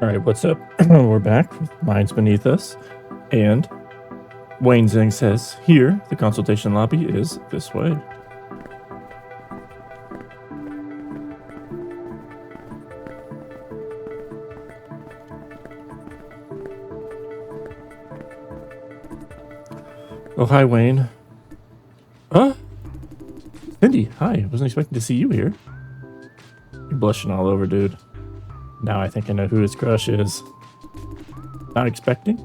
All right, what's up? We're back with Minds Beneath Us, and Wayne Zing says here the consultation lobby is this way. Oh, hi, Wayne. Cindy, hi. I wasn't expecting to see you here. You're blushing all over, dude. Now I think I know who his crush is. Not expecting?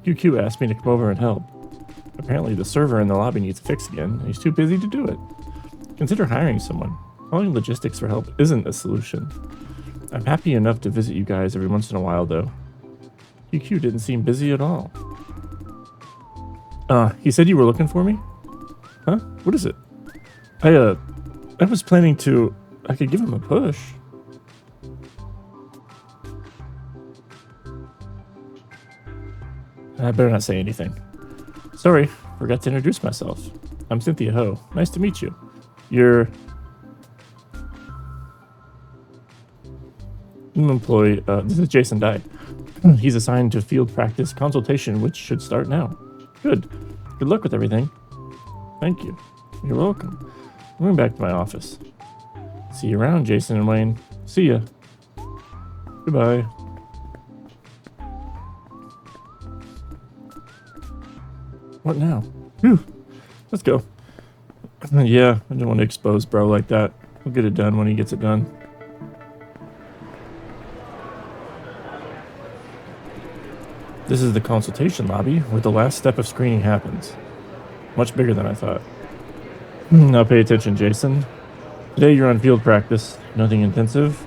QQ asked me to come over and help. Apparently the server in the lobby needs fixed again, and he's too busy to do it. Consider hiring someone. Calling logistics for help isn't a solution. I'm happy enough to visit you guys every once in a while, though. QQ didn't seem busy at all. He said you were looking for me? Huh? What is it? I was planning to... I could give him a push. I better not say anything. Sorry, forgot to introduce myself. I'm Cynthia Ho. Nice to meet you. You're... New employee. This is Jason Dye. He's assigned to field practice consultation, which should start now. Good. Good luck with everything. Thank you. You're welcome. I'm going back to my office. See you around, Jason and Wayne. See ya. Goodbye. What now? Whew. Let's go. Yeah, I don't want to expose bro like that. He'll get it done when he gets it done. This is the consultation lobby, where the last step of screening happens. Much bigger than I thought. Now pay attention, Jason. Today you're on field practice, nothing intensive.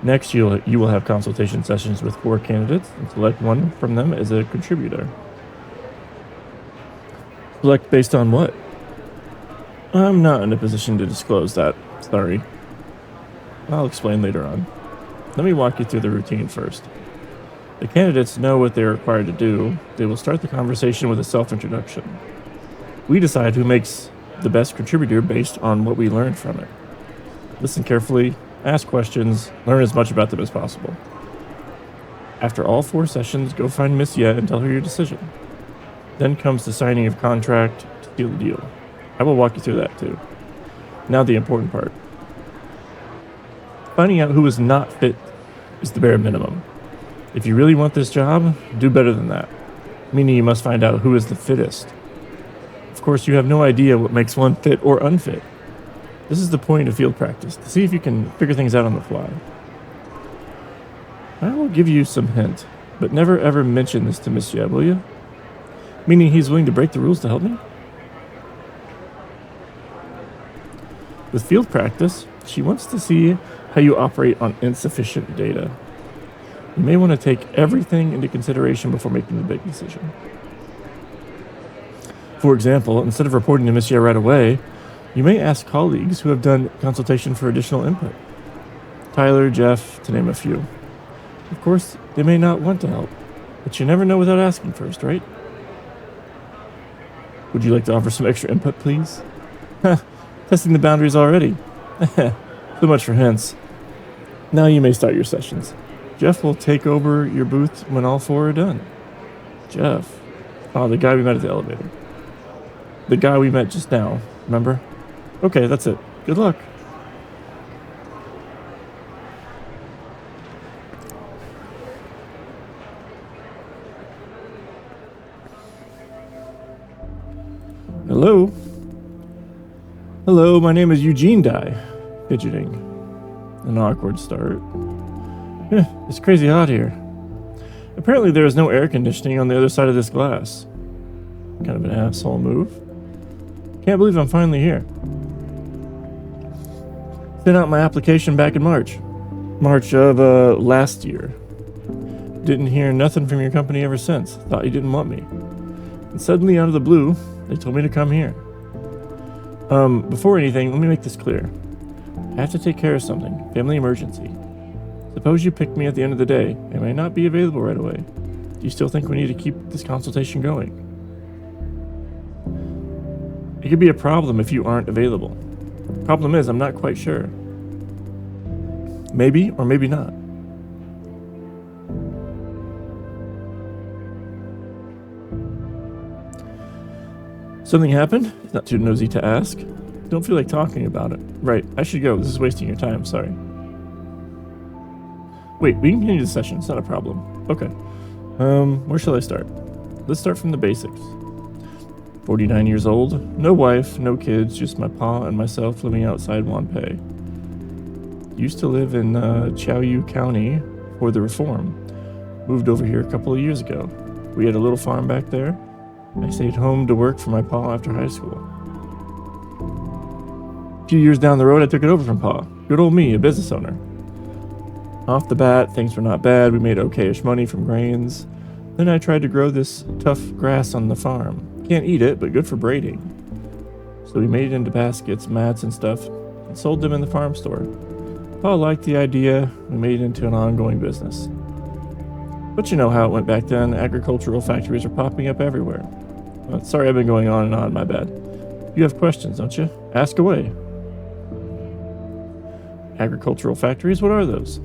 Next, you will have consultation sessions with 4 candidates and select one from them as a contributor. Select based on what? I'm not in a position to disclose that, sorry. I'll explain later on. Let me walk you through the routine first. The candidates know what they're required to do. They will start the conversation with a self-introduction. We decide who makes the best contributor based on what we learned from it. Listen carefully, ask questions, learn as much about them as possible. After all 4 sessions, go find Miss Ye and tell her your decision. Then comes the signing of contract to seal the deal. I will walk you through that too. Now the important part. Finding out who is not fit is the bare minimum. If you really want this job, do better than that. Meaning you must find out who is the fittest. Of course, you have no idea what makes one fit or unfit. This is the point of field practice, to see if you can figure things out on the fly. I will give you some hint, but never ever mention this to Miss Ye, will you? Meaning he's willing to break the rules to help me? With field practice, she wants to see how you operate on insufficient data. You may want to take everything into consideration before making the big decision. For example, instead of reporting to Miss Ye right away, you may ask colleagues who have done consultation for additional input. Tyler, Jeff, to name a few. Of course, they may not want to help, but you never know without asking first, right? Would you like to offer some extra input, please? Testing the boundaries already. So much for hints. Now you may start your sessions. Jeff will take over your booth when all 4 are done. Jeff? Oh, the guy we met at the elevator. The guy we met just now, remember? Okay, that's it. Good luck. Hello? Hello, my name is Eugene Dye. Fidgeting. An awkward start. It's crazy hot here. Apparently there is no air conditioning on the other side of this glass. Kind of an asshole move. Can't believe I'm finally here. Sent out my application back in March. March of last year. Didn't hear nothing from your company ever since. Thought you didn't want me. And suddenly, out of the blue, they told me to come here. Before anything, let me make this clear. I have to take care of something. Family emergency. Suppose you pick me at the end of the day. I may not be available right away. Do you still think we need to keep this consultation going? It could be a problem if you aren't available. Problem is, I'm not quite sure. Maybe or maybe not. Something happened? Not too nosy to ask. Don't feel like talking about it. Right, I should go. This is wasting your time, sorry. Wait, we can continue the session. It's not a problem. Okay. Where shall I start? Let's start from the basics. 49 years old, no wife, no kids, just my pa and myself living outside Wanpei. Used to live in Chaoyu County before the reform. Moved over here a couple of years ago. We had a little farm back there. I stayed home to work for my pa after high school. A few years down the road, I took it over from pa. Good old me, a business owner. Off the bat, things were not bad. We made okay-ish money from grains. Then I tried to grow this tough grass on the farm. Can't eat it, but good for braiding. So we made it into baskets, mats, and stuff, and sold them in the farm store. Pa liked the idea. We made it into an ongoing business. But you know how it went back then. Agricultural factories are popping up everywhere. Sorry I've been going on and on, my bad. You have questions, don't you? Ask away. Agricultural factories, what are those?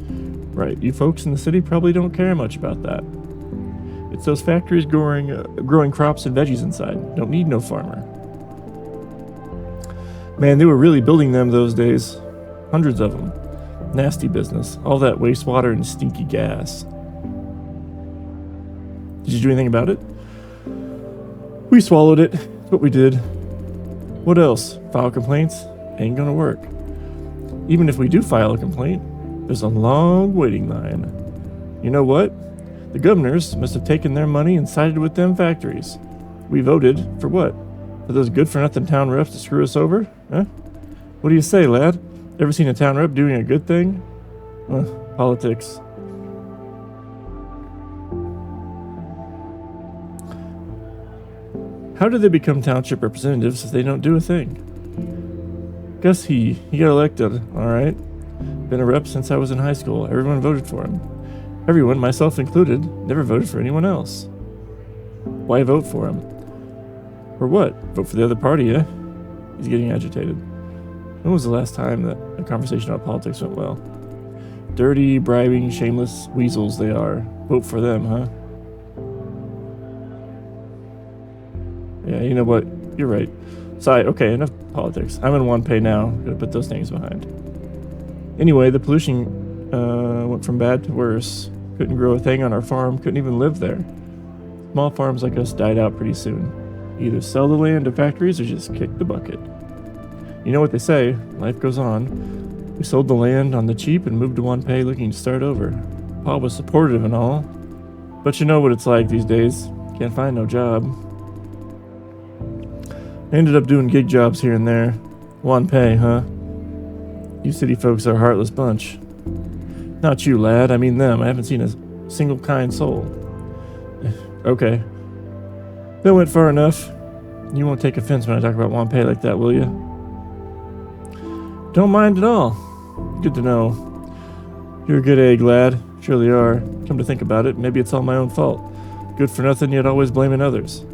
Right, you folks in the city probably don't care much about that. It's those factories growing crops and veggies inside. Don't need no farmer. Man, they were really building them those days. Hundreds of them. Nasty business. All that wastewater and stinky gas. Did you do anything about it? We swallowed it. That's what we did. What else? File complaints? Ain't gonna work. Even if we do file a complaint, there's a long waiting line. You know what? The governors must have taken their money and sided with them factories. We voted for what? For those good-for-nothing town reps to screw us over? Huh? What do you say, lad? Ever seen a town rep doing a good thing? Politics. How did they become township representatives if they don't do a thing? Guess he got elected, alright. Been a rep since I was in high school. Everyone voted for him. Everyone, myself included, never voted for anyone else. Why vote for him? For what? Vote for the other party, eh? He's getting agitated. When was the last time that a conversation about politics went well? Dirty, bribing, shameless weasels they are. Vote for them, huh? Yeah, you know what? You're right. Sorry, okay, enough politics. I'm in Wanpei now. Gotta put those things behind. Anyway, the pollution went from bad to worse. Couldn't grow a thing on our farm, couldn't even live there. Small farms like us died out pretty soon. Either sell the land to factories or just kick the bucket. You know what they say, life goes on. We sold the land on the cheap and moved to Wanpei looking to start over. Pa was supportive and all. But you know what it's like these days. Can't find no job. I ended up doing gig jobs here and there. Wanpei, huh? You city folks are a heartless bunch. Not you, lad. I mean them. I haven't seen a single kind soul. Okay. That went far enough. You won't take offense when I talk about Wanpei like that, will you? Don't mind at all. Good to know. You're a good egg, lad. Surely are. Come to think about it, maybe it's all my own fault. Good for nothing, yet always blaming others.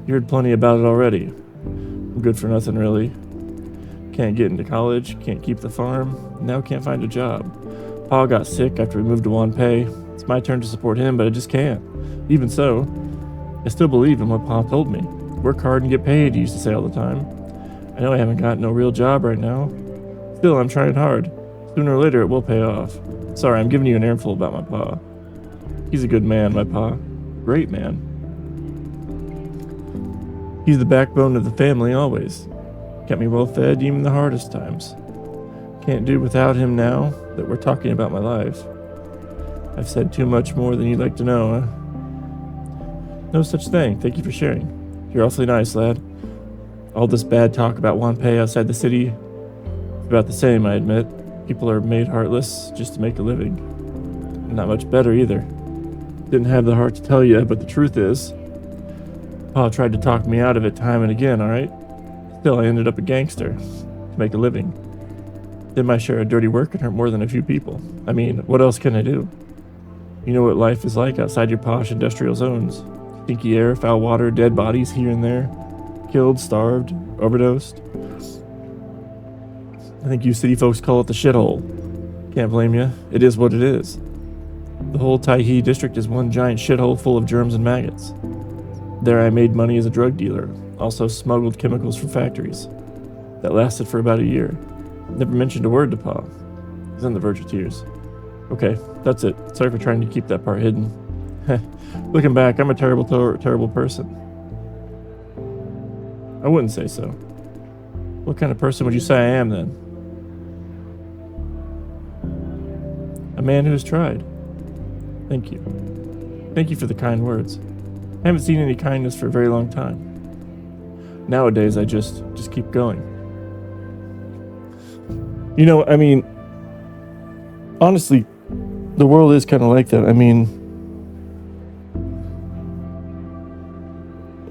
You heard plenty about it already. I'm good for nothing, really. Can't get into college, can't keep the farm, now can't find a job. Pa got sick after we moved to Wanpei. It's my turn to support him, but I just can't. Even so, I still believe in what Pa told me. Work hard and get paid, he used to say all the time. I know I haven't got no real job right now. Still, I'm trying hard. Sooner or later, it will pay off. Sorry, I'm giving you an earful about my pa. He's a good man, my pa. Great man. He's the backbone of the family always. Kept me well fed even the hardest times. Can't do without him now that we're talking about my life. I've said too much more than you'd like to know, huh? No such thing. Thank you for sharing. You're awfully nice, lad. All this bad talk about Wanpei outside the city is about the same, I admit. People are made heartless just to make a living. Not much better either. Didn't have the heart to tell you, but the truth is, Pa tried to talk me out of it time and again, alright? Still, I ended up a gangster to make a living. Did my share of dirty work and hurt more than a few people. I mean, what else can I do? You know what life is like outside your posh industrial zones. Stinky air, foul water, dead bodies here and there. Killed, starved, overdosed. I think you city folks call it the shithole. Can't blame you. It is what it is. The whole Taihe district is one giant shithole full of germs and maggots. There I made money as a drug dealer, Also smuggled chemicals from factories. That lasted for about a year. Never mentioned a word to Pa. He's on the verge of tears. Okay, that's it. Sorry for trying to keep that part hidden. Looking back, I'm a terrible person. I wouldn't say so. What kind of person would you say I am, then? A man who has tried. Thank you. Thank you for the kind words. I haven't seen any kindness for a very long time. Nowadays, I just keep going. You know, I mean, honestly, the world is kind of like that. I mean,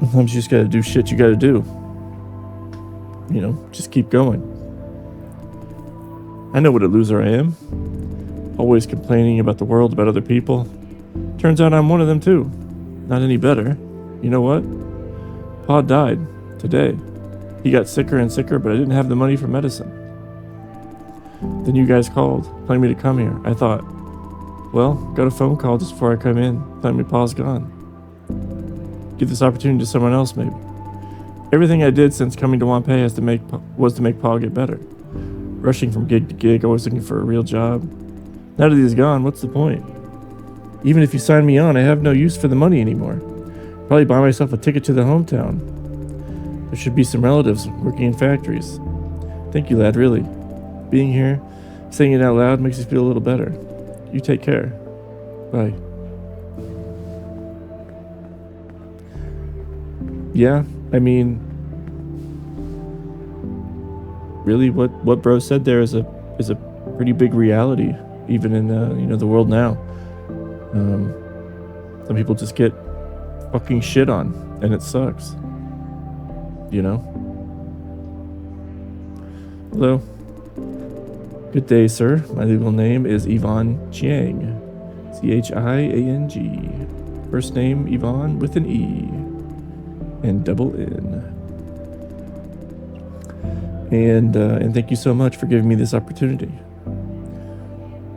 sometimes you just gotta do shit you gotta do. You know, just keep going. I know what a loser I am. Always complaining about the world, about other people. Turns out I'm one of them too. Not any better. You know what? Pa died today. He got sicker and sicker, but I didn't have the money for medicine. Then you guys called, telling me to come here. I thought, well, got a phone call just before I come in, telling me Pa's gone. Give this opportunity to someone else, maybe. Everything I did since coming to Wampay was to make Pa get better. Rushing from gig to gig, always looking for a real job. Now that he's gone, what's the point? Even if you sign me on, I have no use for the money anymore. Probably buy myself a ticket to the hometown. There should be some relatives working in factories. Thank you, lad, really. Being here, saying it out loud makes me feel a little better. You take care. Bye. Yeah, I mean, really, what bro said there is a pretty big reality, even in the world now. Some people just get fucking shit on, and it sucks. You know. Hello. Good day, sir. My legal name is Yvonne Chiang. Chiang. First name Yvonne with an E and double N. And thank you so much for giving me this opportunity.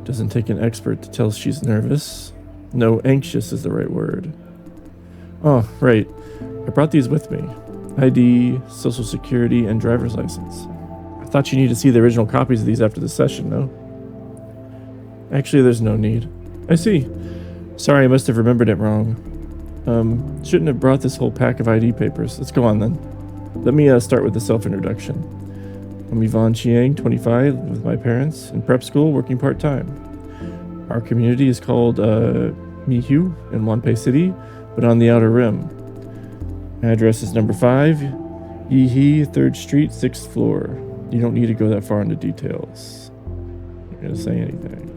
Doesn't take an expert to tell she's nervous. No, anxious is the right word. Oh, right. I brought these with me. ID, social security, and driver's license. I thought you needed to see the original copies of these after the session, no? Actually, there's no need. I see. Sorry, I must have remembered it wrong. Shouldn't have brought this whole pack of ID papers. Let's go on then. Let me start with the self-introduction. I'm Yvonne Chiang, 25, with my parents, in prep school, working part-time. Our community is called Mihu in Wampay City, but on the outer rim. Address is number 5, Yeehee, 3rd Street, 6th floor. You don't need to go that far into details. I'm not going to say anything.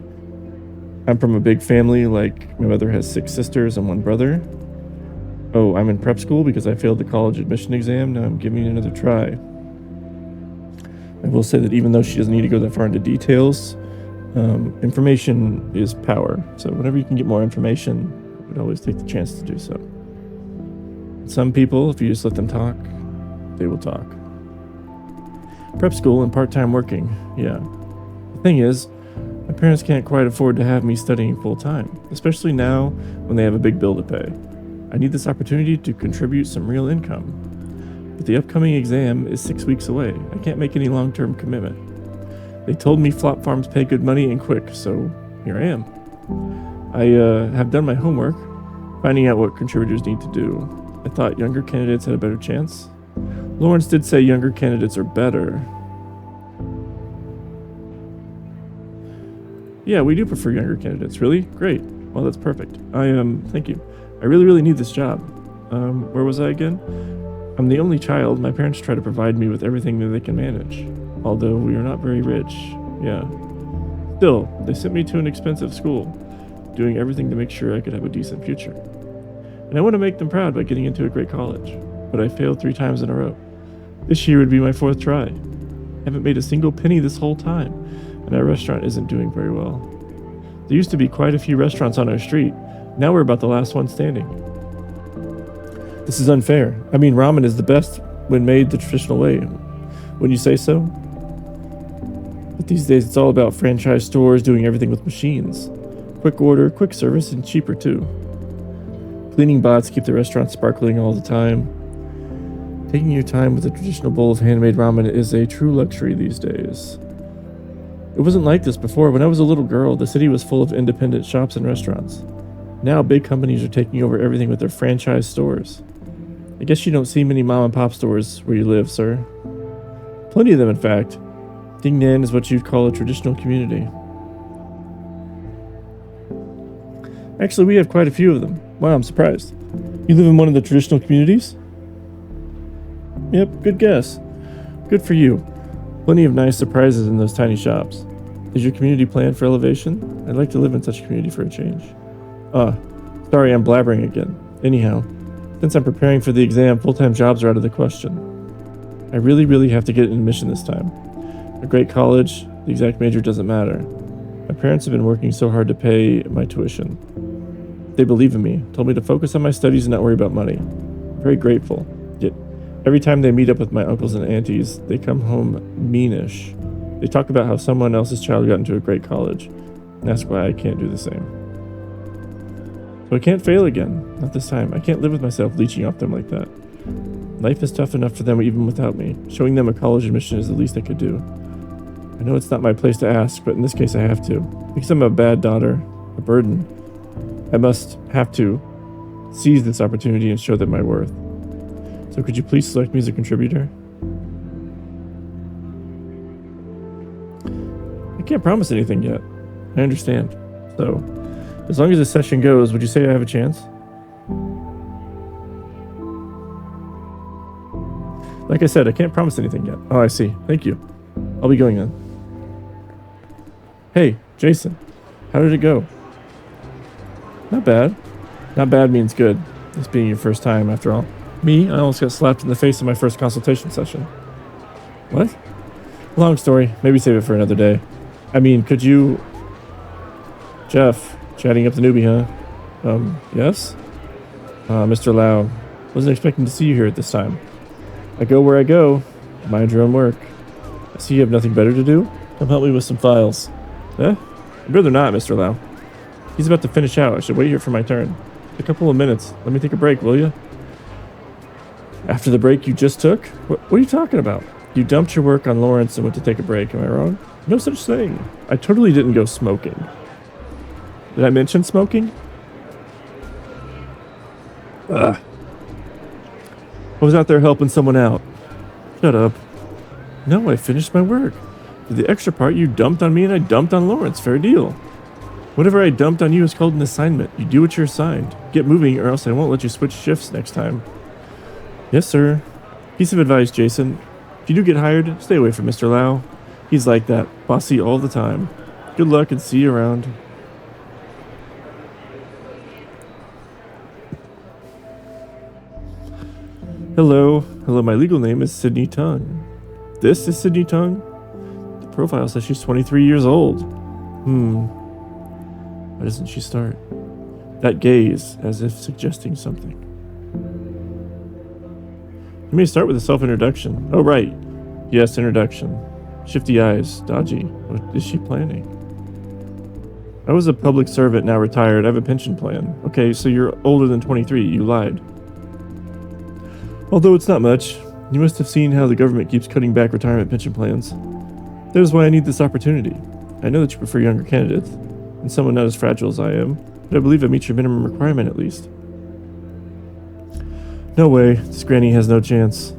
I'm from a big family, like my mother has 6 sisters and 1 brother. Oh, I'm in prep school because I failed the college admission exam. Now I'm giving it another try. I will say that even though she doesn't need to go that far into details, information is power. So whenever you can get more information, I would always take the chance to do so. Some people, if you just let them talk, they will talk. Prep school and part-time working, yeah. The thing is, my parents can't quite afford to have me studying full-time, especially now when they have a big bill to pay. I need this opportunity to contribute some real income. But the upcoming exam is 6 weeks away. I can't make any long-term commitment. They told me flop farms pay good money and quick, so here I am. I have done my homework, finding out what contributors need to do. I thought younger candidates had a better chance. Lawrence did say younger candidates are better. Yeah, we do prefer younger candidates. Really? Great. Well, that's perfect. Thank you. I really need this job. Where was I again? I'm the only child. My parents try to provide me with everything that they can manage, although we are not very rich. Yeah. Still, they sent me to an expensive school, doing everything to make sure I could have a decent future. And I want to make them proud by getting into a great college, but I failed 3 times in a row. This year would be my 4th try. I haven't made a single penny this whole time, and our restaurant isn't doing very well. There used to be quite a few restaurants on our street. Now we're about the last one standing. This is unfair. I mean, ramen is the best when made the traditional way. Wouldn't you say so? But these days it's all about franchise stores doing everything with machines. Quick order, quick service, and cheaper too. Cleaning bots keep the restaurant sparkling all the time. Taking your time with a traditional bowl of handmade ramen is a true luxury these days. It wasn't like this before. When I was a little girl, the city was full of independent shops and restaurants. Now big companies are taking over everything with their franchise stores. I guess you don't see many mom and pop stores where you live, sir. Plenty of them, in fact. Dingnan is what you'd call a traditional community. Actually, we have quite a few of them. Wow, I'm surprised. You live in one of the traditional communities? Yep, good guess. Good for you. Plenty of nice surprises in those tiny shops. Is your community planned for elevation? I'd like to live in such a community for a change. Sorry, I'm blabbering again. Anyhow, since I'm preparing for the exam, full-time jobs are out of the question. I really have to get an admission this time. A great college, the exact major doesn't matter. My parents have been working so hard to pay my tuition. They believe in me, told me to focus on my studies and not worry about money. I'm very grateful. Yet, every time they meet up with my uncles and aunties, they come home meanish. They talk about how someone else's child got into a great college, and ask why I can't do the same. So I can't fail again. Not this time. I can't live with myself leeching off them like that. Life is tough enough for them even without me. Showing them a college admission is the least I could do. I know it's not my place to ask, but in this case I have to. Because I'm a bad daughter, a burden. I must have to seize this opportunity and show them my worth. So could you please select me as a contributor? I can't promise anything yet. I understand. So, as long as this session goes, would you say I have a chance? Like I said, I can't promise anything yet. Oh, I see. Thank you. I'll be going then. Hey, Jason. How did it go? Not bad. Not bad means good. This being your first time, after all. Me, I almost got slapped in the face in my first consultation session. What? Long story. Maybe save it for another day. I mean, could you... Jeff, chatting up the newbie, huh? Yes? Mr. Lau, wasn't expecting to see you here at this time. I go where I go. Mind your own work. I see you have nothing better to do? Come help me with some files. Eh? I'd rather not, Mr. Lau. He's about to finish out. I should wait here for my turn. A couple of minutes. Let me take a break, will you? After the break you just took? What are you talking about? You dumped your work on Lawrence and went to take a break, am I wrong? No such thing. I totally didn't go smoking. Did I mention smoking? Ugh. I was out there helping someone out. Shut up. No, I finished my work. For the extra part, you dumped on me and I dumped on Lawrence. Fair deal. Whatever I dumped on you is called an assignment. You do what you're assigned. Get moving or else I won't let you switch shifts next time. Yes, sir. Piece of advice, Jason. If you do get hired, stay away from Mr. Lau. He's like that. Bossy all the time. Good luck and see you around. Hello. Hello, my legal name is Sydney Tung. This is Sydney Tung? The profile says she's 23 years old. Why doesn't she start? That gaze, as if suggesting something. You may start with a self-introduction. Oh, right. Yes, introduction. Shifty eyes, dodgy. What is she planning? I was a public servant, now retired. I have a pension plan. Okay, so you're older than 23. You lied. Although it's not much. You must have seen how the government keeps cutting back retirement pension plans. That is why I need this opportunity. I know that you prefer younger candidates, and someone not as fragile as I am, but I believe I meet your minimum requirement at least. No way. This granny has no chance.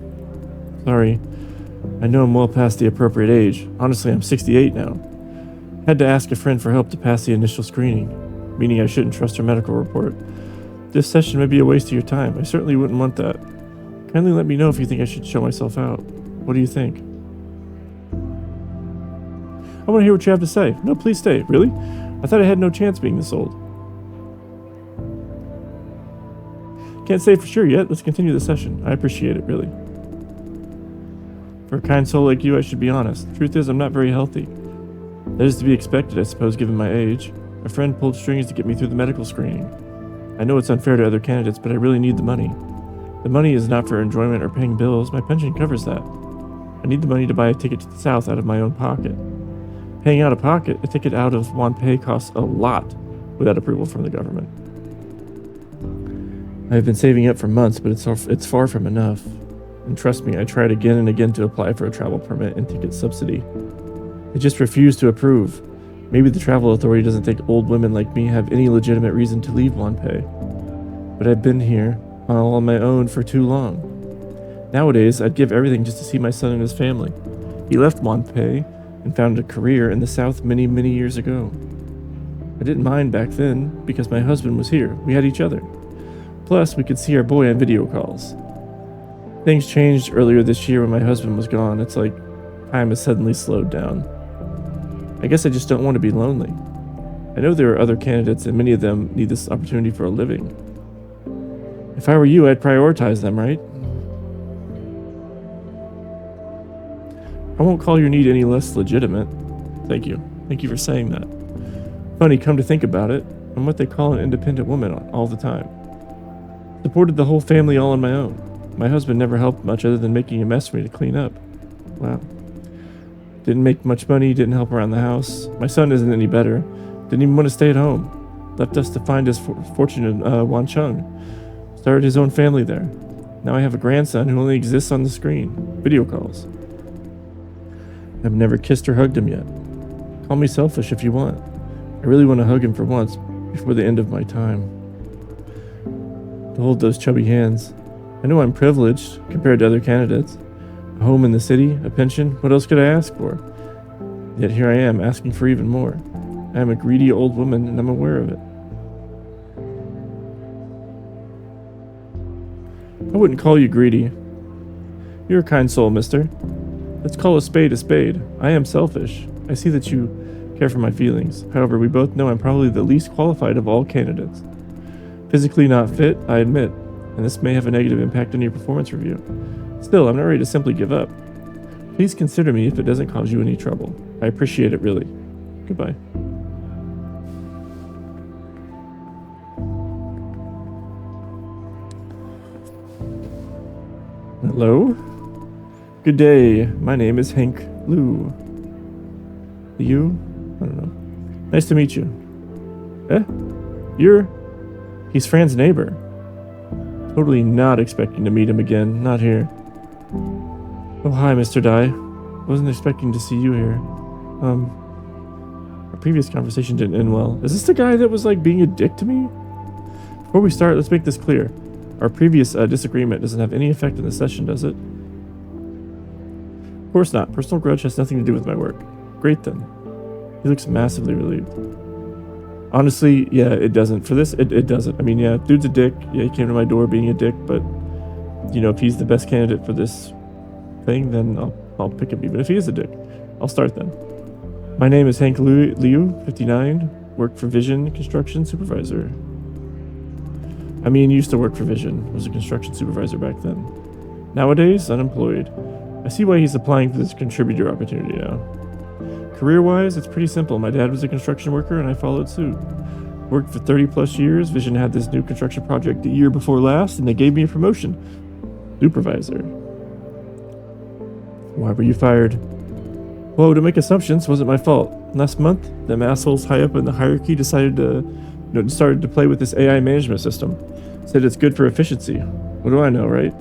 Sorry. I know I'm well past the appropriate age. Honestly, I'm 68 now. Had to ask a friend for help to pass the initial screening, meaning I shouldn't trust her medical report. This session may be a waste of your time. I certainly wouldn't want that. Kindly let me know if you think I should show myself out. What do you think? I want to hear what you have to say. No, please stay. Really? I thought I had no chance being this old. Can't say for sure yet. Let's continue the session. I appreciate it, really. For a kind soul like you, I should be honest. Truth is, I'm not very healthy. That is to be expected, I suppose, given my age. A friend pulled strings to get me through the medical screening. I know it's unfair to other candidates, but I really need the money. The money is not for enjoyment or paying bills. My pension covers that. I need the money to buy a ticket to the south out of my own pocket. Paying out of pocket, a ticket out of Wanpei costs a lot without approval from the government. I've been saving up for months, but it's far from enough. And trust me, I tried again and again to apply for a travel permit and ticket subsidy. They just refused to approve. Maybe the travel authority doesn't think old women like me have any legitimate reason to leave Wanpei. But I've been here, all on my own, for too long. Nowadays, I'd give everything just to see my son and his family. He left Wanpei and found a career in the south many, many years ago. I didn't mind back then because my husband was here. We had each other. Plus, we could see our boy on video calls. Things changed earlier this year when my husband was gone. It's like time has suddenly slowed down. I guess I just don't want to be lonely. I know there are other candidates and many of them need this opportunity for a living. If I were you, I'd prioritize them, right? I won't call your need any less legitimate. Thank you. Thank you for saying that. Funny, come to think about it, I'm what they call an independent woman all the time. Supported the whole family all on my own. My husband never helped much other than making a mess for me to clean up. Wow. Didn't make much money, didn't help around the house. My son isn't any better. Didn't even want to stay at home. Left us to find his fortune in Wancheng. Started his own family there. Now I have a grandson who only exists on the screen. Video calls. I've never kissed or hugged him yet. Call me selfish if you want. I really want to hug him for once before the end of my time. To hold those chubby hands. I know I'm privileged compared to other candidates. A home in the city, a pension, what else could I ask for? Yet here I am asking for even more. I am a greedy old woman and I'm aware of it. I wouldn't call you greedy. You're a kind soul, mister. Let's call a spade a spade. I am selfish. I see that you care for my feelings. However, we both know I'm probably the least qualified of all candidates. Physically not fit, I admit, and this may have a negative impact on your performance review. Still, I'm not ready to simply give up. Please consider me if it doesn't cause you any trouble. I appreciate it, really. Goodbye. Hello? Good day. My name is Hank Liu. You? I don't know. Nice to meet you. He's Fran's neighbor. Totally not expecting to meet him again. Not here. Oh, hi, Mr. Dai. Wasn't expecting to see you here. Our previous conversation didn't end well. Is this the guy that was, like, being a dick to me? Before we start, let's make this clear. Our previous disagreement doesn't have any effect on the session, does it? Of course not. Personal grudge has nothing to do with my work. Great, then. He looks massively relieved. Honestly, yeah, it doesn't. For this, it doesn't. I mean, yeah, dude's a dick. Yeah, he came to my door being a dick, but, you know, if he's the best candidate for this thing, then I'll pick him. Even if he is a dick, I'll start then. My name is Hank Liu, 59, worked for Vision Construction Supervisor. I mean, used to work for Vision, was a construction supervisor back then. Nowadays, unemployed. I see why he's applying for this contributor opportunity now. Career-wise, it's pretty simple. My dad was a construction worker and I followed suit. Worked for 30 plus years. Vision had this new construction project the year before last and they gave me a promotion. Supervisor. Why were you fired? Whoa, don't make assumptions. Wasn't my fault. Last month, them assholes high up in the hierarchy started to play with this AI management system. Said it's good for efficiency. What do I know, right?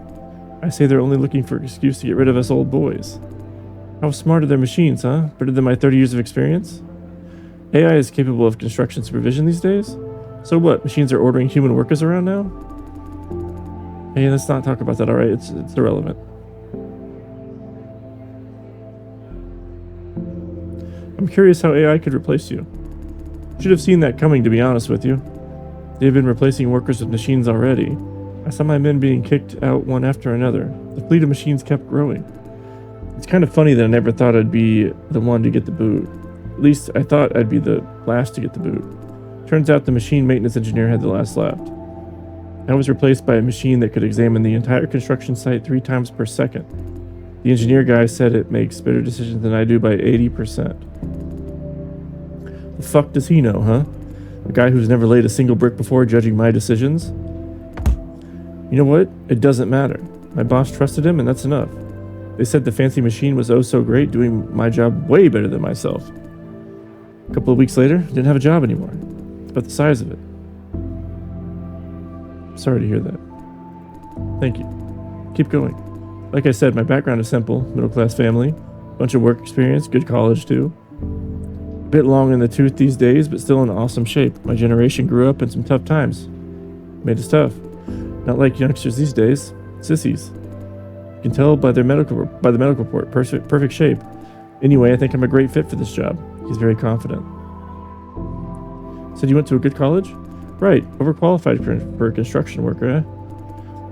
I say they're only looking for an excuse to get rid of us old boys. How smart are their machines, huh? Better than my 30 years of experience? AI is capable of construction supervision these days? So what, machines are ordering human workers around now? Hey, let's not talk about that, alright? It's irrelevant. I'm curious how AI could replace you. Should have seen that coming, to be honest with you. They've been replacing workers with machines already. I saw my men being kicked out one after another. The fleet of machines kept growing. It's kind of funny that I never thought I'd be the one to get the boot. At least I thought I'd be the last to get the boot. Turns out the machine maintenance engineer had the last left. I was replaced by a machine that could examine the entire construction site 3 times per second. The engineer guy said it makes better decisions than I do by 80%. The fuck does he know, huh? A guy who's never laid a single brick before judging my decisions? You know what? It doesn't matter. My boss trusted him and that's enough. They said the fancy machine was oh so great, doing my job way better than myself. A couple of weeks later, didn't have a job anymore. It's about the size of it. Sorry to hear that. Thank you. Keep going. Like I said, my background is simple. Middle-class family. Bunch of work experience. Good college, too. A bit long in the tooth these days, but still in awesome shape. My generation grew up in some tough times. Made us tough. Not like youngsters these days. Sissies. You can tell by the medical report. Perfect shape. Anyway, I think I'm a great fit for this job. He's very confident. Said you went to a good college? Right. Overqualified for a construction worker, eh?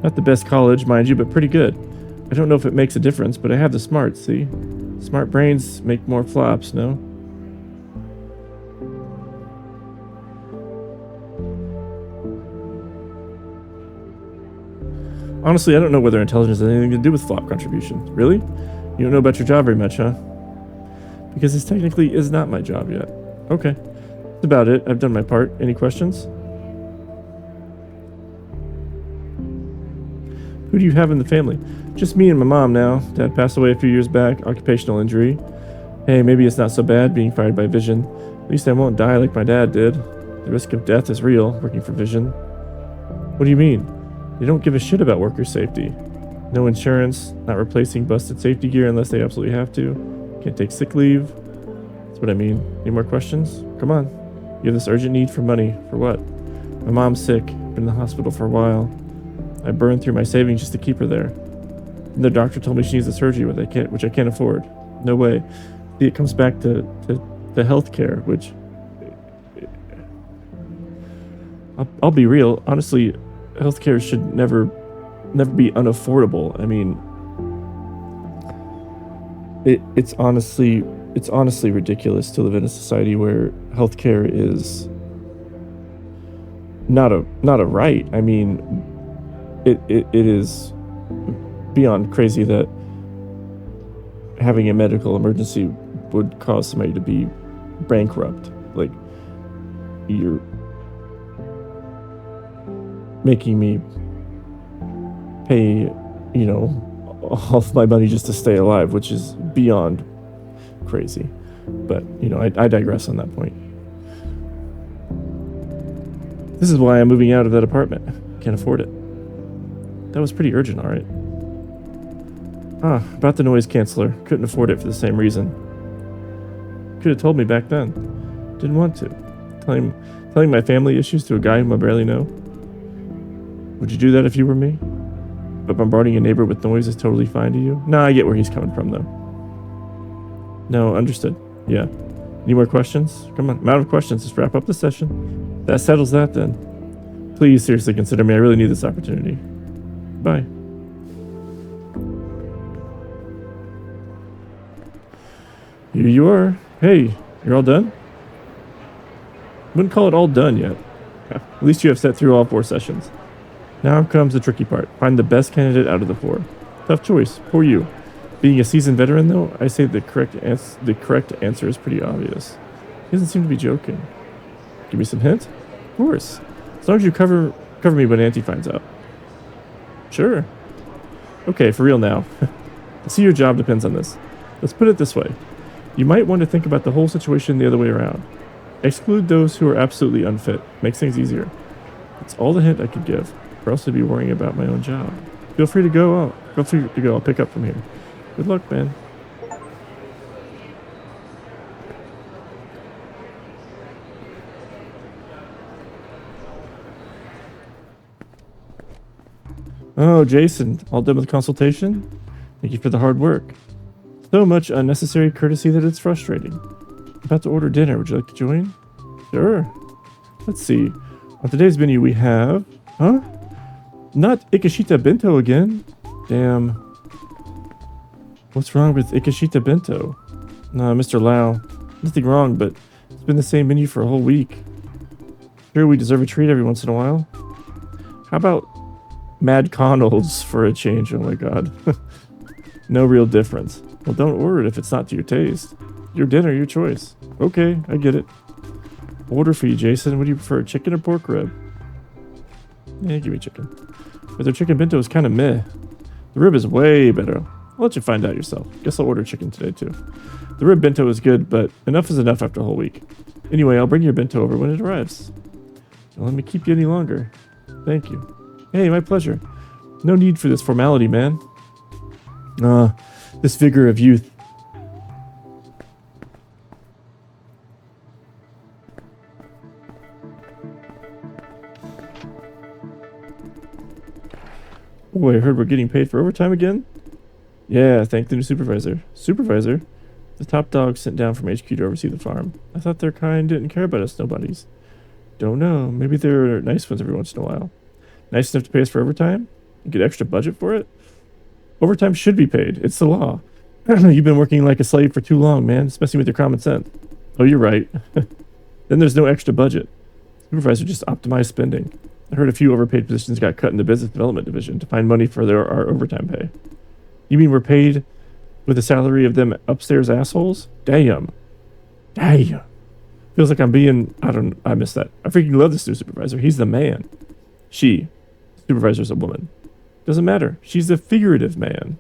Not the best college, mind you, but pretty good. I don't know if it makes a difference, but I have the smarts, see? Smart brains make more flops, no? Honestly, I don't know whether intelligence has anything to do with flop contribution. Really? You don't know about your job very much, huh? Because this technically is not my job yet. Okay. That's about it. I've done my part. Any questions? Who do you have in the family? Just me and my mom now. Dad passed away a few years back. Occupational injury. Hey, maybe it's not so bad being fired by Vision. At least I won't die like my dad did. The risk of death is real, working for Vision. What do you mean? They don't give a shit about worker safety. No insurance, not replacing busted safety gear unless they absolutely have to. Can't take sick leave. That's what I mean. Any more questions? Come on. You have this urgent need for money. For what? My mom's sick. Been in the hospital for a while. I burned through my savings just to keep her there. And the doctor told me she needs a surgery, which I can't afford. No way. See, it comes back to health care, which... I'll be real. Honestly, healthcare should never be unaffordable. I mean, it's honestly ridiculous to live in a society where healthcare is not a right. I mean, it is beyond crazy that having a medical emergency would cause somebody to be bankrupt. Like, you're making me pay, all of my money just to stay alive, which is beyond crazy. But, I digress on that point. This is why I'm moving out of that apartment. Can't afford it. That was pretty urgent, all right. About the noise canceller. Couldn't afford it for the same reason. Could have told me back then. Didn't want to. Telling my family issues to a guy whom I barely know. Would you do that if you were me? But bombarding a neighbor with noise is totally fine to you? Nah, I get where he's coming from, though. No, understood. Yeah. Any more questions? Come on, I'm out of questions. Let's wrap up the session. That settles that, then. Please seriously consider me. I really need this opportunity. Bye. Here you are. Hey, you're all done? Wouldn't call it all done yet. At least you have sat through all 4 sessions. Now comes the tricky part. Find the best candidate out of the 4. Tough choice. Poor you. Being a seasoned veteran, though, I say the correct answer is pretty obvious. He doesn't seem to be joking. Give me some hint? Of course. As long as you cover me when Auntie finds out. Sure. Okay, for real now. I see your job depends on this. Let's put it this way. You might want to think about the whole situation the other way around. Exclude those who are absolutely unfit. Makes things easier. That's all the hint I could give, or else I'd be worrying about my own job. Feel free to go. I'll pick up from here. Good luck, man. Oh, Jason, all done with the consultation? Thank you for the hard work. So much unnecessary courtesy that it's frustrating. I'm about to order dinner. Would you like to join? Sure. Let's see. On today's menu we have... Huh? Not Ikashita Bento again. Damn. What's wrong with Ikashita Bento? Nah, Mr. Lau. Nothing wrong, but it's been the same menu for a whole week. Sure, we deserve a treat every once in a while. How about Mad Connells for a change? Oh my god. No real difference. Well, don't order it if it's not to your taste. Your dinner, your choice. Okay, I get it. Order for you, Jason. What do you prefer, chicken or pork rib? Yeah, give me chicken. But their chicken bento is kind of meh. The rib is way better. I'll let you find out yourself. Guess I'll order chicken today, too. The rib bento is good, but enough is enough after a whole week. Anyway, I'll bring your bento over when it arrives. Don't let me keep you any longer. Thank you. Hey, my pleasure. No need for this formality, man. This vigor of youth. Oh, I heard we're getting paid for overtime again? Yeah, thank the new supervisor. Supervisor? The top dog sent down from HQ to oversee the farm. I thought their kind didn't care about us nobodies. Don't know. Maybe they're nice ones every once in a while. Nice enough to pay us for overtime? And get extra budget for it? Overtime should be paid. It's the law. You've been working like a slave for too long, man. It's messing with your common sense. Oh, you're right. Then there's no extra budget. Supervisor just optimized spending. I heard a few overpaid positions got cut in the business development division to find money for our overtime pay. You mean we're paid with the salary of them upstairs assholes? Damn. Damn. Feels like I'm being... I missed that. I freaking love this new supervisor. He's the man. She. Supervisor's a woman. Doesn't matter. She's a figurative man.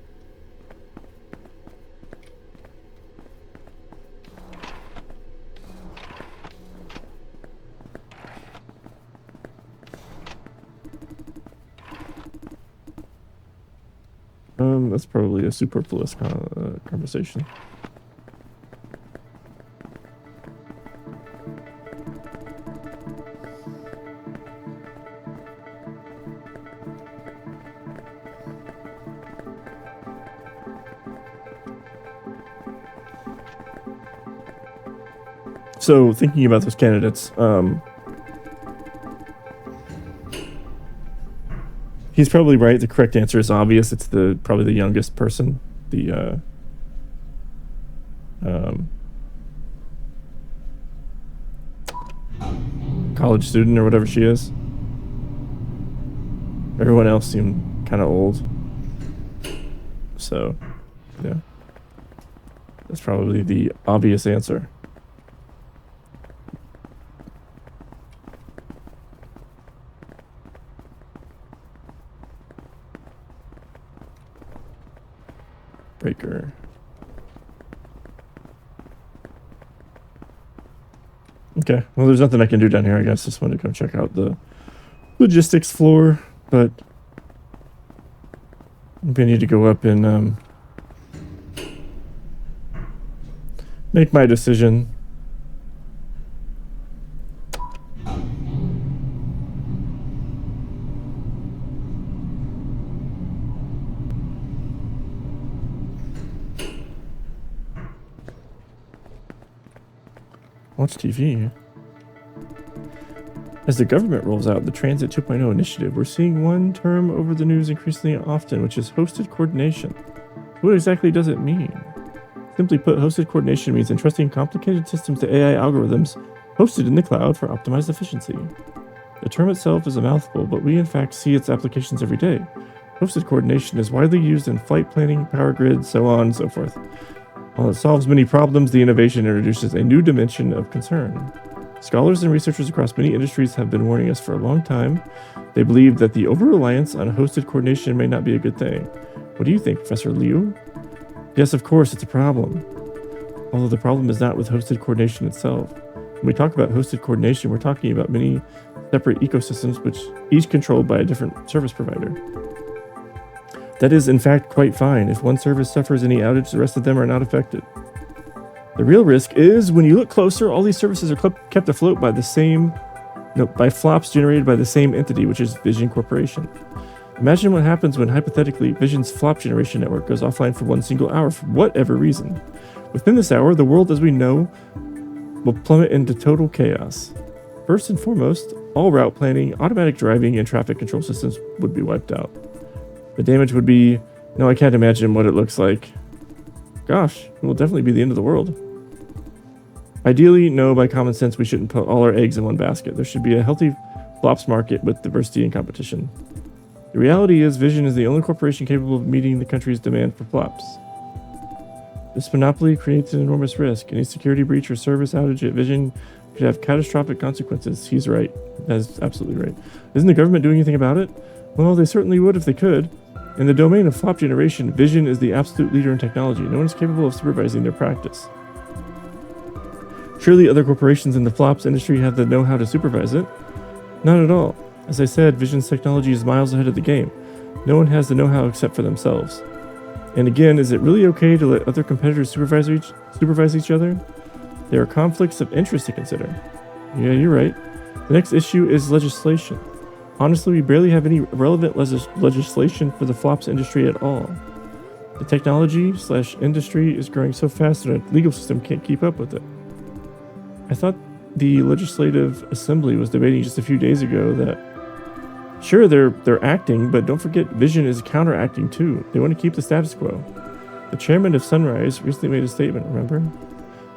That's probably a superfluous conversation. So, thinking about those candidates, he's probably right. The correct answer is obvious. It's probably the youngest person, the college student or whatever she is. Everyone else seemed kind of old. So, yeah. That's probably the obvious answer. Breaker. Okay, well, there's nothing I can do down here, I guess. Just wanted to come check out the logistics floor, but maybe I need to go up and make my decision. Watch TV. As the government rolls out the Transit 2.0 initiative, we're seeing one term over the news increasingly often, which is hosted coordination. What exactly does it mean? Simply put, hosted coordination means entrusting complicated systems to AI algorithms hosted in the cloud for optimized efficiency. The term itself is a mouthful, but we in fact see its applications every day. Hosted coordination is widely used in flight planning, power grids, so on and so forth. While it solves many problems, the innovation introduces a new dimension of concern. Scholars and researchers across many industries have been warning us for a long time. They believe that the over-reliance on hosted coordination may not be a good thing. What do you think, Professor Liu? Yes, of course, it's a problem. Although the problem is not with hosted coordination itself. When we talk about hosted coordination, we're talking about many separate ecosystems, which each controlled by a different service provider. That is, in fact, quite fine. If one service suffers any outage, the rest of them are not affected. The real risk is, when you look closer, all these services are kept afloat by by flops generated by the same entity, which is Vision Corporation. Imagine what happens when, hypothetically, Vision's flop generation network goes offline for one single hour for whatever reason. Within this hour, the world as we know will plummet into total chaos. First and foremost, all route planning, automatic driving, and traffic control systems would be wiped out. The damage would be... No, I can't imagine what it looks like. Gosh, it will definitely be the end of the world. Ideally, no, by common sense, we shouldn't put all our eggs in one basket. There should be a healthy flops market with diversity and competition. The reality is, Vision is the only corporation capable of meeting the country's demand for flops. This monopoly creates an enormous risk. Any security breach or service outage at Vision could have catastrophic consequences. He's right. That's absolutely right. Isn't the government doing anything about it? Well, they certainly would if they could. In the domain of flop generation, Vision is the absolute leader in technology. No one is capable of supervising their practice. Surely other corporations in the flops industry have the know-how to supervise it. Not at all. As I said, Vision's technology is miles ahead of the game. No one has the know-how except for themselves. And again, is it really okay to let other competitors supervise each other? There are conflicts of interest to consider. Yeah, you're right. The next issue is legislation. Honestly, we barely have any relevant legislation for the flops industry at all. The technology/industry is growing so fast that our legal system can't keep up with it. I thought the Legislative Assembly was debating just a few days ago that sure, they're acting, but don't forget Vision is counteracting too. They want to keep the status quo. The chairman of Sunrise recently made a statement, remember?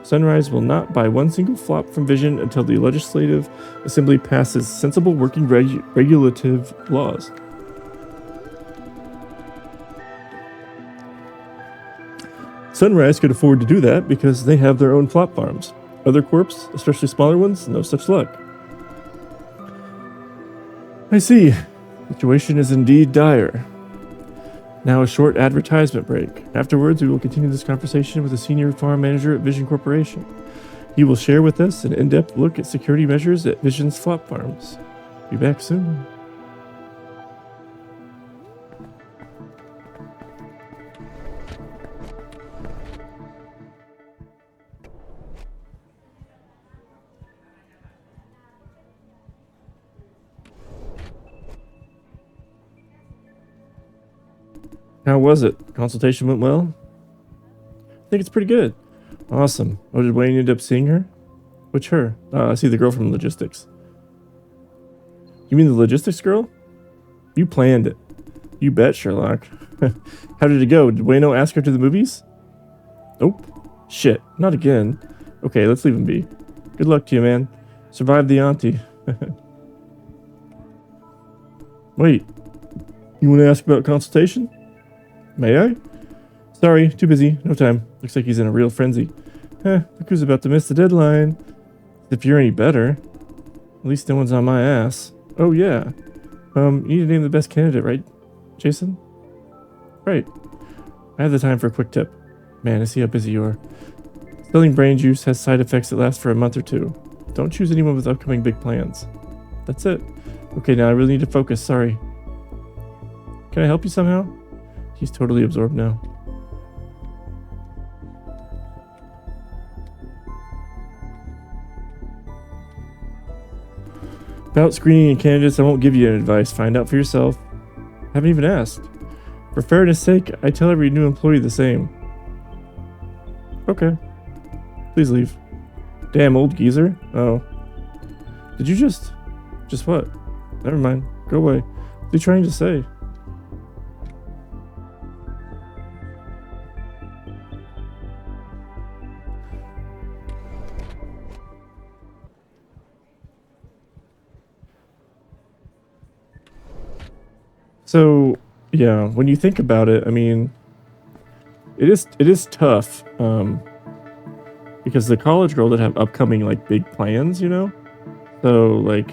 Sunrise will not buy one single flop from Vision until the Legislative Assembly passes sensible working regulative laws. Sunrise could afford to do that because they have their own flop farms. Other corps, especially smaller ones, no such luck. I see. The situation is indeed dire. Now a short advertisement break. Afterwards, we will continue this conversation with the senior farm manager at Vision Corporation. He will share with us an in-depth look at security measures at Vision's flop farms. Be back soon. How was it? Consultation went well? I think it's pretty good. Awesome. Oh, did Wayne end up seeing her? Which her? I see the girl from logistics. You mean the logistics girl? You planned it. You bet, Sherlock. How did it go? Did Wayno ask her to the movies? Nope. Shit. Not again. Okay, let's leave him be. Good luck to you, man. Survive the auntie. Wait. You want to ask about consultation? May I? Sorry, too busy. No time. Looks like he's in a real frenzy. Look who's about to miss the deadline. If you're any better. At least no one's on my ass. Oh, yeah. You need to name the best candidate, right, Jason? Right. I have the time for a quick tip. Man, I see how busy you are. Selling brain juice has side effects that last for a month or two. Don't choose anyone with upcoming big plans. That's it. Okay, now I really need to focus. Sorry. Can I help you somehow? He's totally absorbed now. About screening candidates, I won't give you any advice. Find out for yourself. Haven't even asked. For fairness sake, I tell every new employee the same. Okay. Please leave. Damn old geezer. Oh. Did you just what? Never mind. Go away. What are you trying to say? So, yeah, when you think about it, I mean, it is tough, because the college girl that have upcoming, like, big plans, you know? So, like,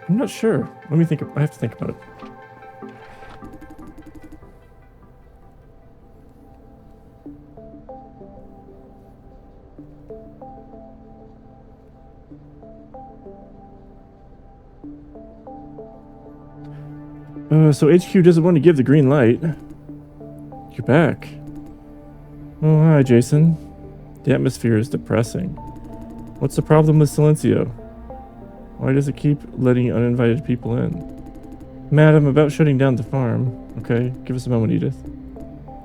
I'm not sure. Let me think. I have to think about it. So HQ doesn't want to give the green light. You're back. Oh, hi, Jason. The atmosphere is depressing. What's the problem with Silencio? Why does it keep letting uninvited people in? Madam, about shutting down the farm. Okay, give us a moment, Edith.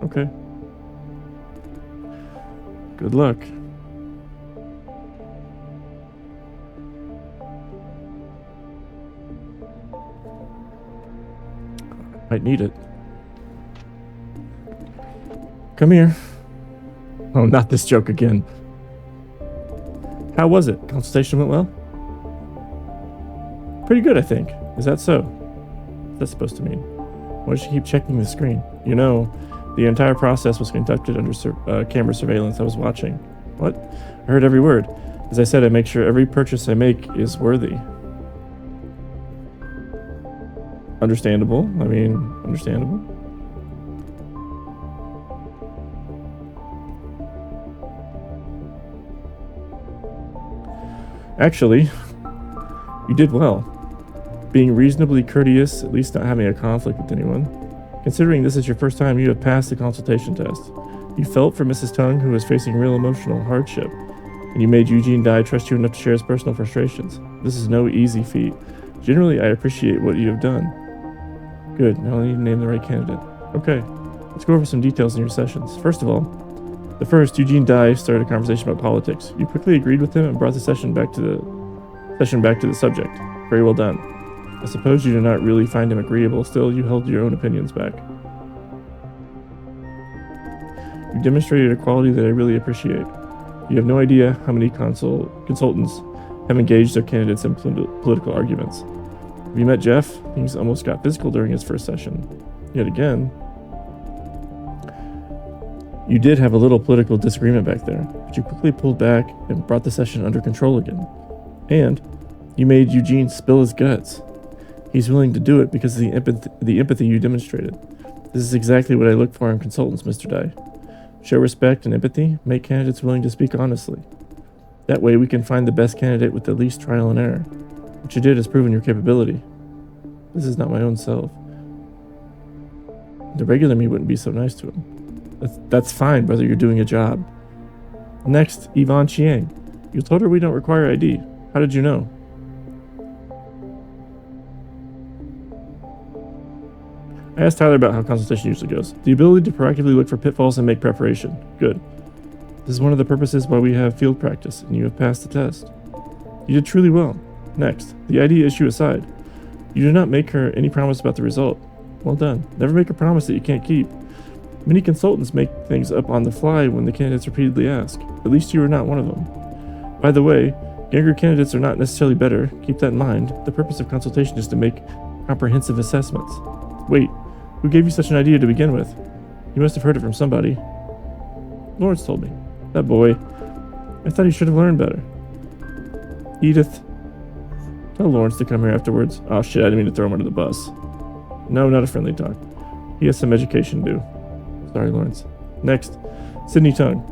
Okay. Good luck. Might need it. Come here. Oh, not this joke again. How was it? Consultation went well? Pretty good, I think. Is that so? What's that supposed to mean? Why does she keep checking the screen? You know, the entire process was conducted under camera surveillance. I was watching. What? I heard every word. As I said, I make sure every purchase I make is worthy. Understandable. I mean, understandable. Actually, you did well. Being reasonably courteous, at least not having a conflict with anyone. Considering this is your first time, you have passed the consultation test. You felt for Mrs. Tung, who was facing real emotional hardship, and you made Eugene Dai trust you enough to share his personal frustrations. This is no easy feat. Generally, I appreciate what you have done. Good, now I need to name the right candidate. Okay, let's go over some details in your sessions. First of all, the first, Eugene Dai started a conversation about politics. You quickly agreed with him and brought the session back to the subject. Very well done. I suppose you did not really find him agreeable, still you held your own opinions back. You demonstrated a quality that I really appreciate. You have no idea how many consultants have engaged their candidates in political arguments. Have you met Jeff? Things almost got physical during his first session. Yet again, you did have a little political disagreement back there, but you quickly pulled back and brought the session under control again. And you made Eugene spill his guts. He's willing to do it because of the empathy you demonstrated. This is exactly what I look for in consultants, Mr. Dai. Show respect and empathy, make candidates willing to speak honestly. That way we can find the best candidate with the least trial and error. What you did has proven your capability. This is not my own self. The regular me wouldn't be so nice to him. That's fine, brother, you're doing a job. Next, Yvonne Chiang. You told her we don't require ID. How did you know? I asked Tyler about how consultation usually goes. The ability to proactively look for pitfalls and make preparation. Good. This is one of the purposes why we have field practice, and you have passed the test. You did truly well. Next, the ID issue aside. You did not make her any promise about the result. Well done. Never make a promise that you can't keep. Many consultants make things up on the fly when the candidates repeatedly ask. At least you are not one of them. By the way, younger candidates are not necessarily better. Keep that in mind. The purpose of consultation is to make comprehensive assessments. Wait, who gave you such an idea to begin with? You must have heard it from somebody. Lawrence told me. That boy. I thought he should have learned better. Edith. Tell Lawrence to come here afterwards. Oh shit, I didn't mean to throw him under the bus. No, not a friendly talk. He has some education due. Sorry, Lawrence. Next, Sydney Tung.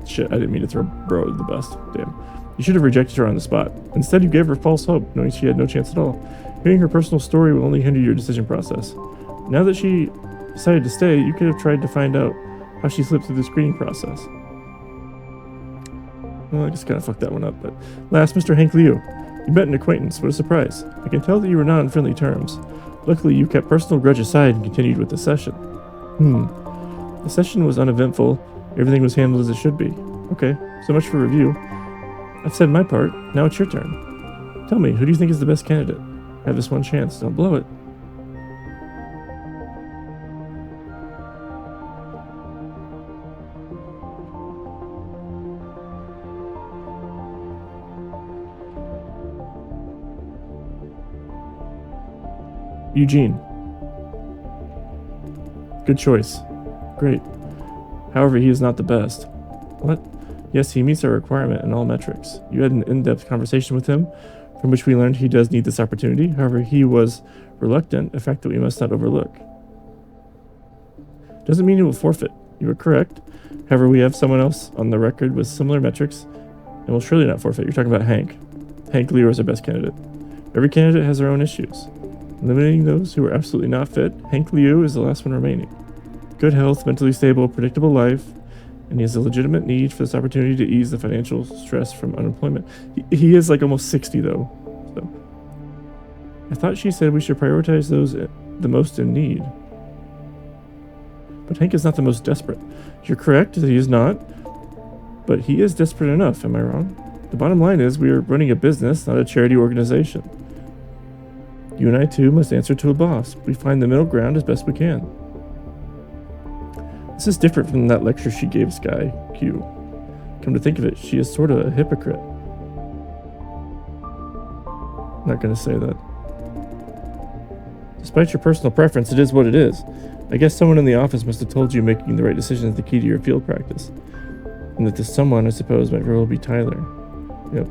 Shit, I didn't mean to throw bro under the bus. Damn. You should have rejected her on the spot. Instead, you gave her false hope, knowing she had no chance at all. Hearing her personal story will only hinder your decision process. Now that she decided to stay, you could have tried to find out how she slipped through the screening process. Well, I just kind of fucked that one up, but... Last, Mr. Hank Liu. You met an acquaintance. What a surprise. I can tell that you were not on friendly terms. Luckily, you kept personal grudge aside and continued with the session. The session was uneventful. Everything was handled as it should be. Okay, so much for review. I've said my part. Now it's your turn. Tell me, who do you think is the best candidate? Have this one chance. Don't blow it. Eugene. Good choice. Great. However, he is not the best. What? Yes, he meets our requirement in all metrics. You had an in-depth conversation with him, from which we learned he does need this opportunity. However, he was reluctant, a fact that we must not overlook. Doesn't mean he will forfeit. You are correct. However, we have someone else on the record with similar metrics, and will surely not forfeit. You're talking about Hank. Hank Liu is our best candidate. Every candidate has their own issues. Eliminating those who are absolutely not fit, Hank Liu is the last one remaining. Good health, mentally stable, predictable life, and he has a legitimate need for this opportunity to ease the financial stress from unemployment. He is like almost 60 though. So I thought she said we should prioritize those the most in need. But Hank is not the most desperate. You're correct that he is not, but he is desperate enough, am I wrong? The bottom line is we are running a business, not a charity organization. You and I too must answer to a boss. We find the middle ground as best we can. This is different from that lecture she gave Sky Q. Come to think of it, she is sort of a hypocrite. Not gonna say that. Despite your personal preference, it is what it is. I guess someone in the office must have told you making the right decision is the key to your field practice. And that this someone, I suppose, might very well be Tyler. Yep.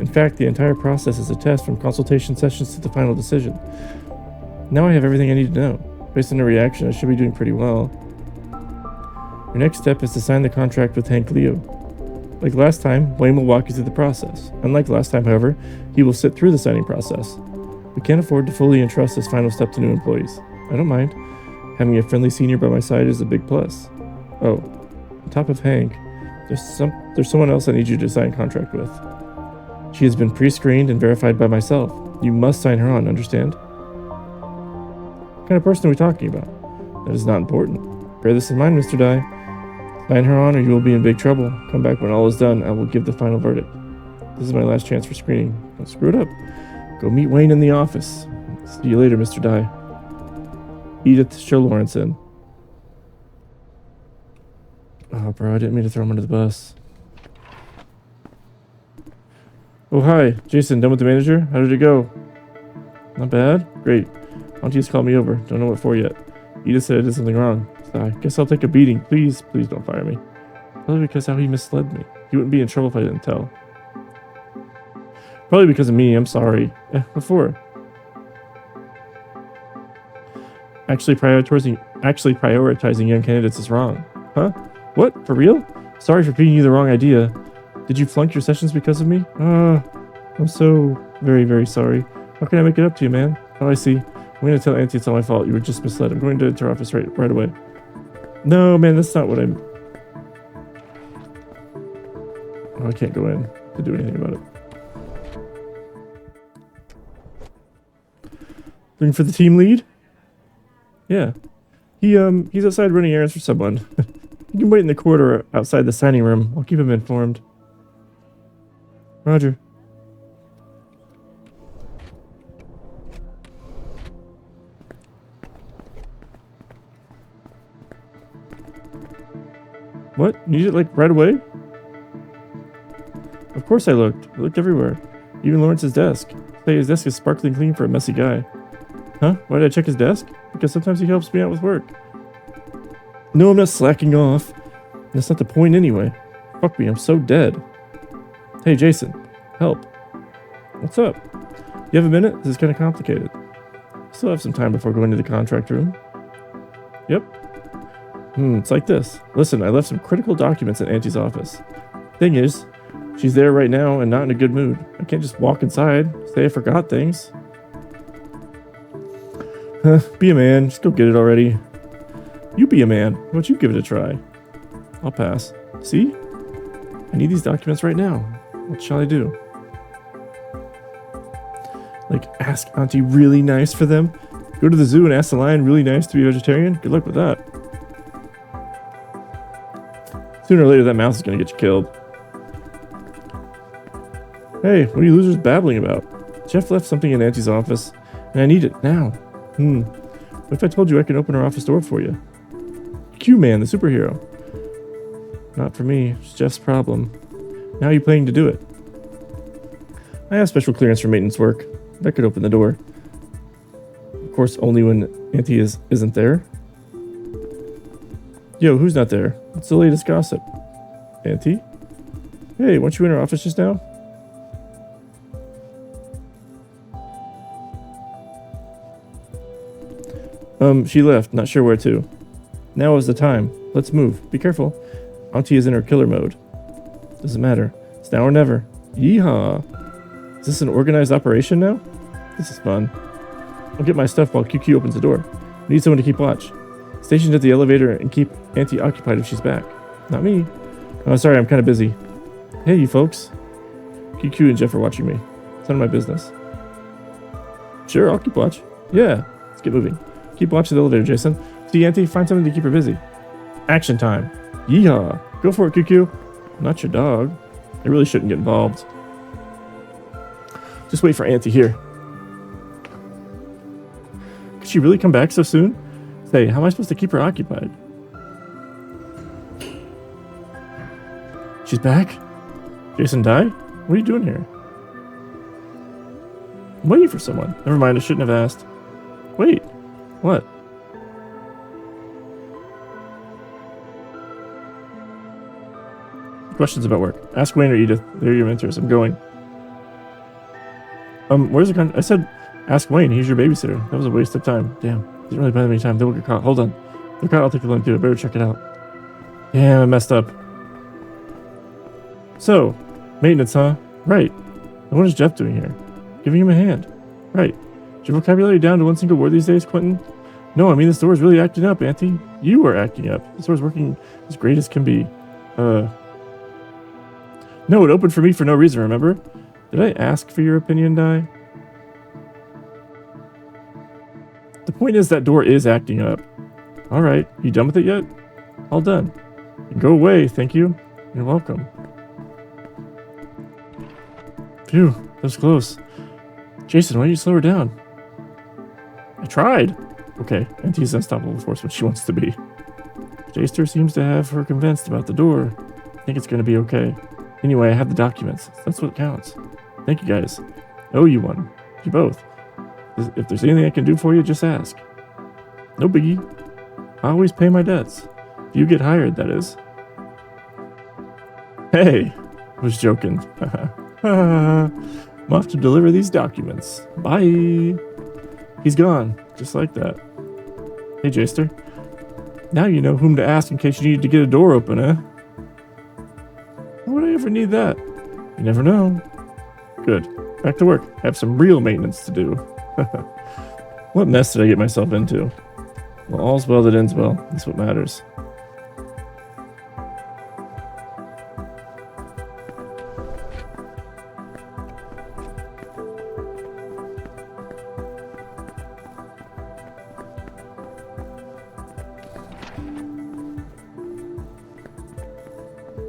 In fact, the entire process is a test from consultation sessions to the final decision. Now I have everything I need to know. Based on the reaction, I should be doing pretty well. Your next step is to sign the contract with Hank Liu. Like last time, Wayne will walk you through the process. Unlike last time, however, he will sit through the signing process. We can't afford to fully entrust this final step to new employees. I don't mind. Having a friendly senior by my side is a big plus. Oh, on top of Hank, there's someone else I need you to sign a contract with. She has been pre-screened and verified by myself. You must sign her on, understand? What kind of person are we talking about? That is not important. Bear this in mind, Mr. Dye. Sign her on or you will be in big trouble. Come back when all is done. I will give the final verdict. This is my last chance for screening. Don't screw it up. Go meet Wayne in the office. See you later, Mr. Dye. Edith, show Lawrence in. Oh, bro, I didn't mean to throw him under the bus. Oh, hi. Jason, done with the manager? How did it go? Not bad? Great. Auntie's called me over. Don't know what for yet. Edith said I did something wrong. So I guess I'll take a beating. Please don't fire me. Probably because how he misled me. He wouldn't be in trouble if I didn't tell. Probably because of me. I'm sorry. What for? Actually prioritizing young candidates is wrong. Huh? What? For real? Sorry for feeding you the wrong idea. Did you flunk your sessions because of me? I'm so very, very sorry. How can I make it up to you, man? Oh, I see. I'm going to tell Auntie it's all my fault. You were just misled. I'm going to her office right away. No, man, that's not what I'm... Oh, I can't go in to do anything about it. Looking for the team lead? Yeah. He's outside running errands for someone. You can wait in the corridor outside the signing room. I'll keep him informed. Roger. What? Need it like right away? Of course I looked. I looked everywhere. Even Lawrence's desk. Say his desk is sparkling clean for a messy guy. Huh? Why did I check his desk? Because sometimes he helps me out with work. No, I'm not slacking off. That's not the point anyway. Fuck me, I'm so dead. Hey, Jason. Help. What's up? You have a minute? This is kind of complicated. Still have some time before going to the contract room. Yep. It's like this. Listen, I left some critical documents in Auntie's office. Thing is, she's there right now and not in a good mood. I can't just walk inside, say I forgot things. Be a man. Just go get it already. You be a man. Why don't you give it a try? I'll pass. See? I need these documents right now. What shall I do? Like, ask Auntie really nice for them? Go to the zoo and ask the lion really nice to be a vegetarian? Good luck with that. Sooner or later, that mouse is going to get you killed. Hey, what are you losers babbling about? Jeff left something in Auntie's office, and I need it now. What if I told you I can open her office door for you? Q-Man, the superhero. Not for me. It's Jeff's problem. Now you're planning to do it. I have special clearance for maintenance work. That could open the door. Of course, only when Auntie isn't there. Yo, who's not there? What's the latest gossip? Auntie? Hey, weren't you in her office just now? She left. Not sure where to. Now is the time. Let's move. Be careful. Auntie is in her killer mode. Doesn't matter. It's now or never. Yeehaw. Is this an organized operation now? This is fun. I'll get my stuff while QQ opens the door. I need someone to keep watch. Stationed at the elevator and keep Auntie occupied if she's back. Not me. Oh, sorry, I'm kind of busy. Hey, you folks. QQ and Jeff are watching me. It's none of my business. Sure, I'll keep watch. Yeah, let's get moving. Keep watching the elevator, Jason. See, Auntie, find something to keep her busy. Action time. Yeehaw. Go for it, QQ. I'm not your dog. I really shouldn't get involved. Just wait for Auntie here. Could she really come back so soon? Say, how am I supposed to keep her occupied? She's back? Jason Dye? What are you doing here? I'm waiting for someone. Never mind, I shouldn't have asked. Wait. What? Questions about work. Ask Wayne or Edith. They're your mentors. I'm going. Where's the I said, ask Wayne. He's your babysitter. That was a waste of time. Damn. Didn't really buy them any time. They will get caught. Hold on. They're caught. I'll take the line too. I better check it out. Damn, I messed up. So, maintenance, huh? Right. And what is Jeff doing here? Giving him a hand. Right. Is your vocabulary down to one single word these days, Quentin? No, I mean, the store is really acting up, Auntie. You are acting up. The store's working as great as can be. No, it opened for me for no reason, remember? Did I ask for your opinion, Di? The point is that door is acting up. Alright, you done with it yet? All done. Go away, thank you. You're welcome. Phew, that was close. Jason, why don't you slow her down? I tried. Okay, Auntie's unstoppable force what she wants to be. Jaster seems to have her convinced about the door. I think it's going to be okay. Anyway, I have the documents. That's what counts. Thank you guys. I owe you one. You both. If there's anything I can do for you, just ask. No biggie. I always pay my debts. If you get hired, that is. Hey, I was joking. I'm off to deliver these documents. Bye. He's gone, just like that. Hey, Jaster. Now you know whom to ask in case you need to get a door open, eh? Why would I ever need that? You never know. Good. Back to work. I have some real maintenance to do. What mess did I get myself into? Well, all's well that ends well. That's what matters.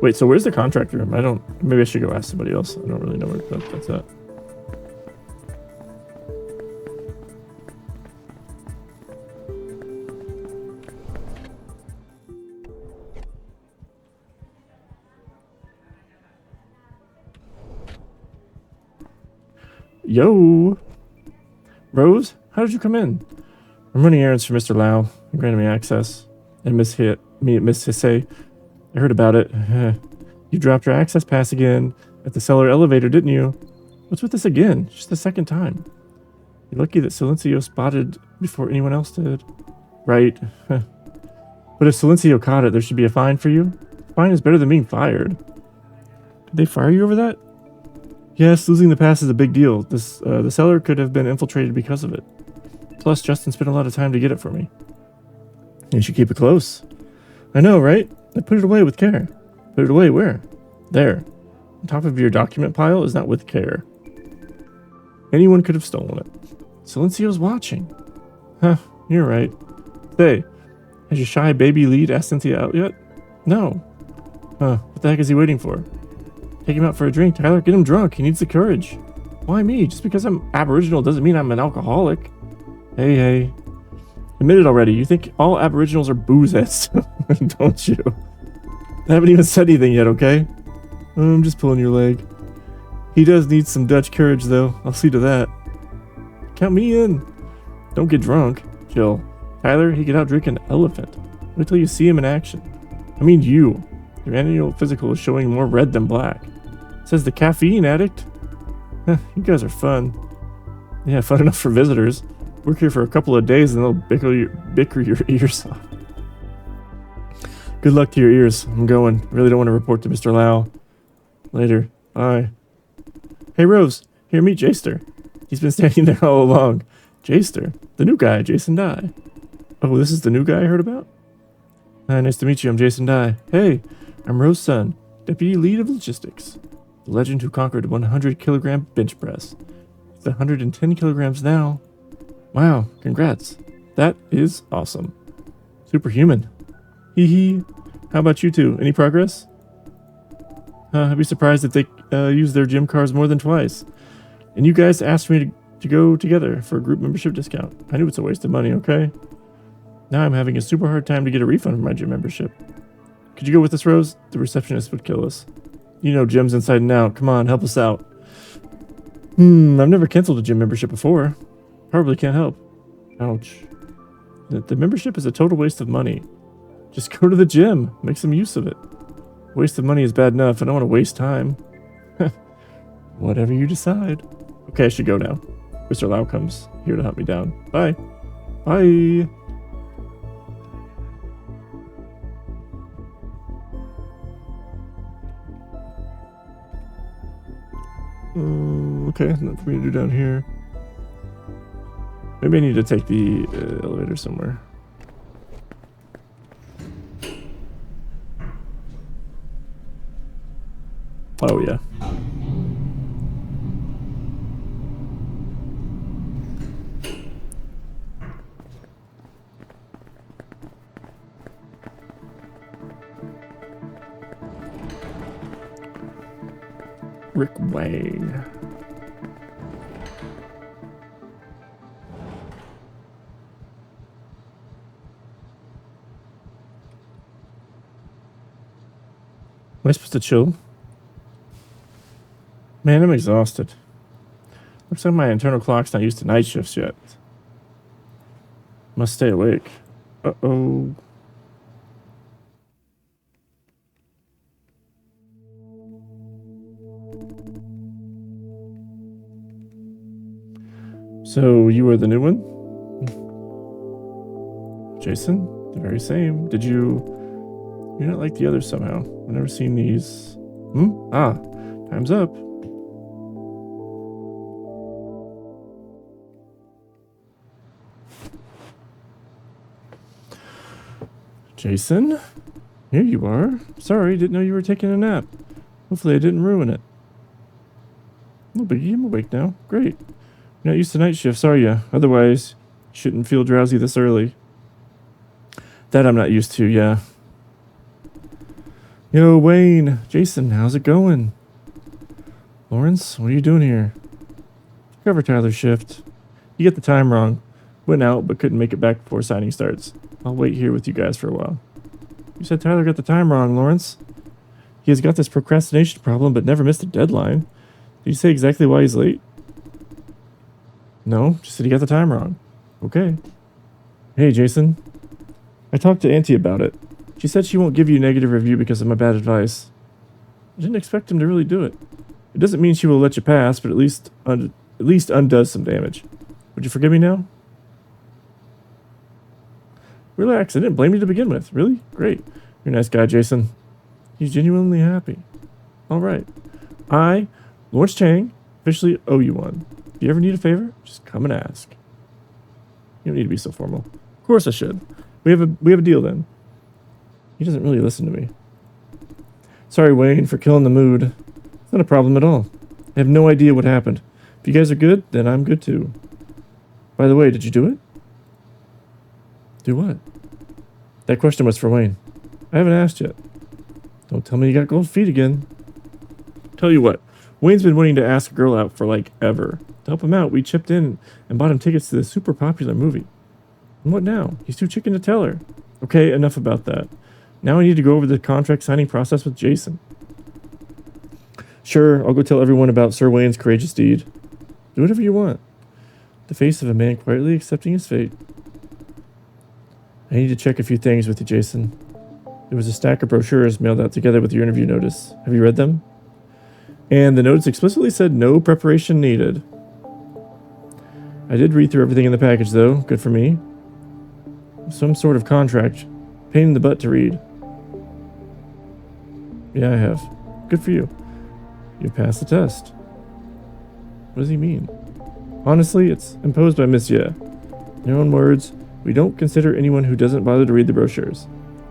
Wait, so where's the contract room? Maybe I should go ask somebody else. I don't really know where that's at. Yo! Rose, how did you come in? I'm running errands for Mr. Lau. He granted me access. And Miss Hisse. I heard about it. You dropped your access pass again at the cellar elevator, didn't you? What's with this again? Just the second time. You're lucky that Silencio spotted before anyone else did. Right. But if Silencio caught it, there should be a fine for you. Fine is better than being fired. Did they fire you over that? Yes, losing the pass is a big deal. The cellar could have been infiltrated because of it. Plus, Justin spent a lot of time to get it for me. You should keep it close. I know, right? I put it away with care. Put it away where? There. On top of your document pile is not with care. Anyone could have stolen it. Silencio's watching. Huh, you're right. Say, has your shy baby lead asked Cynthia out yet? No. Huh, what the heck is he waiting for? Take him out for a drink, Tyler. Get him drunk. He needs the courage. Why me? Just because I'm Aboriginal doesn't mean I'm an alcoholic. Hey. Admit it already. You think all Aboriginals are boozeheads, don't you? I haven't even said anything yet, okay? I'm just pulling your leg. He does need some Dutch courage, though. I'll see to that. Count me in. Don't get drunk. Chill. Tyler, he could outdrink an elephant. Wait till you see him in action. I mean you. Your annual physical is showing more red than black. Says the caffeine addict. You guys are fun. Yeah, fun enough for visitors. Work here for a couple of days and they'll bicker your ears off. Good luck to your ears. I'm going. Really don't want to report to Mr. Lau. Later. Bye. Hey, Rose. Here, meet Jaster. He's been standing there all along. Jaster? The new guy, Jason Dye. Oh, this is the new guy I heard about? Hi, nice to meet you. I'm Jason Dye. Hey, I'm Rose's son, Deputy Lead of Logistics. The legend who conquered 100-kilogram bench press. It's 110 kilograms now. Wow, congrats. That is awesome. Superhuman. Hee hee. How about you two? Any progress? I'd be surprised if they use their gym cars more than twice. And you guys asked me to go together for a group membership discount. I knew it's a waste of money, okay? Now I'm having a super hard time to get a refund for my gym membership. Could you go with us, Rose? The receptionist would kill us. You know gyms inside and out. Come on, help us out. I've never canceled a gym membership before. Probably can't help. Ouch. The membership is a total waste of money. Just go to the gym. Make some use of it. Waste of money is bad enough. I don't want to waste time. Whatever you decide. Okay, I should go now. Mr. Lau comes here to hunt me down. Bye. Bye. Okay, nothing for me to do down here. Maybe I need to take the elevator somewhere. Oh, yeah. Rick Wayne. Am I supposed to chill? Man, I'm exhausted. Looks like my internal clock's not used to night shifts yet. Must stay awake. Uh-oh. So, you were the new one? Jason? The very same. Did you... You're not like the others somehow. I've never seen these... Ah, time's up. Jason? Here you are. Sorry, didn't know you were taking a nap. Hopefully I didn't ruin it. No biggie, I'm awake now. Great. You're not used to night shifts, are you? Otherwise, you shouldn't feel drowsy this early. That I'm not used to, yeah. Yo, Wayne. Jason, how's it going? Lawrence, what are you doing here? Cover Tyler's shift. You get the time wrong. Went out, but couldn't make it back before signing starts. I'll wait here with you guys for a while. You said Tyler got the time wrong, Lawrence. He has got this procrastination problem, but never missed a deadline. Did you say exactly why he's late? No, just said he got the time wrong. Okay. Hey, Jason. I talked to Auntie about it. She said she won't give you a negative review because of my bad advice. I didn't expect him to really do it. It doesn't mean she will let you pass, but at least undoes some damage. Would you forgive me now? Relax, I didn't blame you to begin with. Really? Great. You're a nice guy, Jason. He's genuinely happy. All right. I, Lawrence Chang, officially owe you one. If you ever need a favor, just come and ask. You don't need to be so formal. Of course I should. We have a deal then. He doesn't really listen to me. Sorry, Wayne, for killing the mood. It's not a problem at all. I have no idea what happened. If you guys are good, then I'm good too. By the way, did you do it? Do what? That question was for Wayne. I haven't asked yet. Don't tell me you got cold feet again. Tell you what, Wayne's been wanting to ask a girl out for like ever. To help him out, we chipped in and bought him tickets to this super popular movie. And what now? He's too chicken to tell her. Okay, enough about that. Now I need to go over the contract signing process with Jason. Sure, I'll go tell everyone about Sir Wayne's courageous deed. Do whatever you want. The face of a man quietly accepting his fate. I need to check a few things with you, Jason. There was a stack of brochures mailed out together with your interview notice. Have you read them? And the notice explicitly said no preparation needed. I did read through everything in the package, though. Good for me. Some sort of contract. Pain in the butt to read. Yeah, I have. Good for you. You passed the test. What does he mean? Honestly, it's imposed by Miss Ye. In her own words, we don't consider anyone who doesn't bother to read the brochures.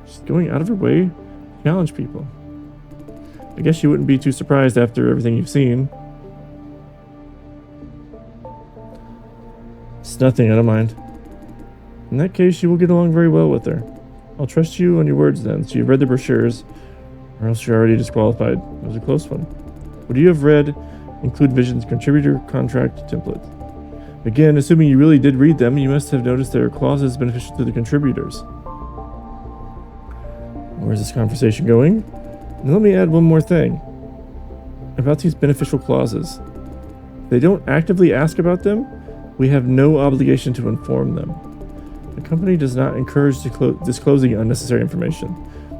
She's going out of her way to challenge people. I guess you wouldn't be too surprised after everything you've seen. It's nothing, I don't mind. In that case, you will get along very well with her. I'll trust you on your words then, so you've read the brochures, or else you're already disqualified. It was a close one. What you have read include Vision's contributor contract template. Again, assuming you really did read them, you must have noticed there are clauses beneficial to the contributors. Where's this conversation going? And let me add one more thing. About these beneficial clauses. If they don't actively ask about them, we have no obligation to inform them. The company does not encourage disclosing unnecessary information.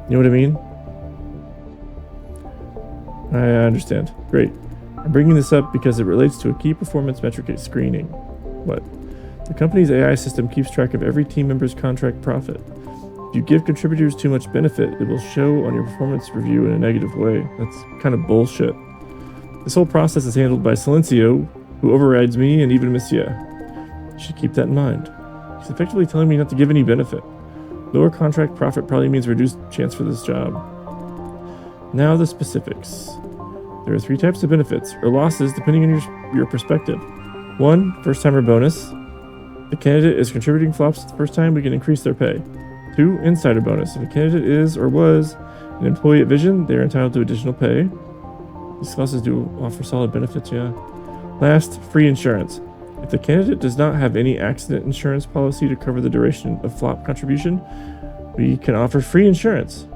You know what I mean? I understand. Great. I'm bringing this up because it relates to a key performance metric screening. What? The company's AI system keeps track of every team member's contract profit. If you give contributors too much benefit, it will show on your performance review in a negative way. That's kind of bullshit. This whole process is handled by Silencio, who overrides me and even Monsieur. You should keep that in mind. He's effectively telling me not to give any benefit. Lower contract profit probably means reduced chance for this job. Now the specifics. There are 3 types of benefits, or losses, depending on your perspective. 1. First-timer bonus. The candidate is contributing flops the first time, we can increase their pay. 2. Insider bonus. If a candidate is or was an employee at Vision, they are entitled to additional pay. These classes do offer solid benefits, yeah. Last, free insurance. If the candidate does not have any accident insurance policy to cover the duration of flop contribution, we can offer free insurance.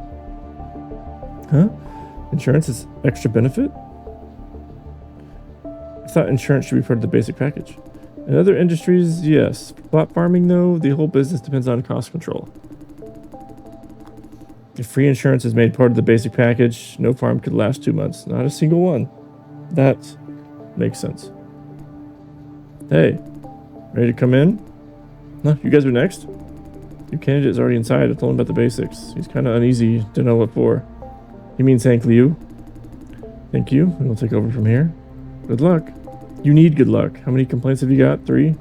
Huh? Insurance is extra benefit? I thought insurance should be part of the basic package. In other industries, yes. Flop farming, though, the whole business depends on cost control. If free insurance is made part of the basic package, no farm could last 2 months. Not a single one. That makes sense. Hey, ready to come in? No, you guys are next? Your candidate is already inside. I told him about the basics. He's kind of uneasy to know what for. You mean thank Liu? Thank you. We'll take over from here. Good luck. You need good luck. How many complaints have you got? 3?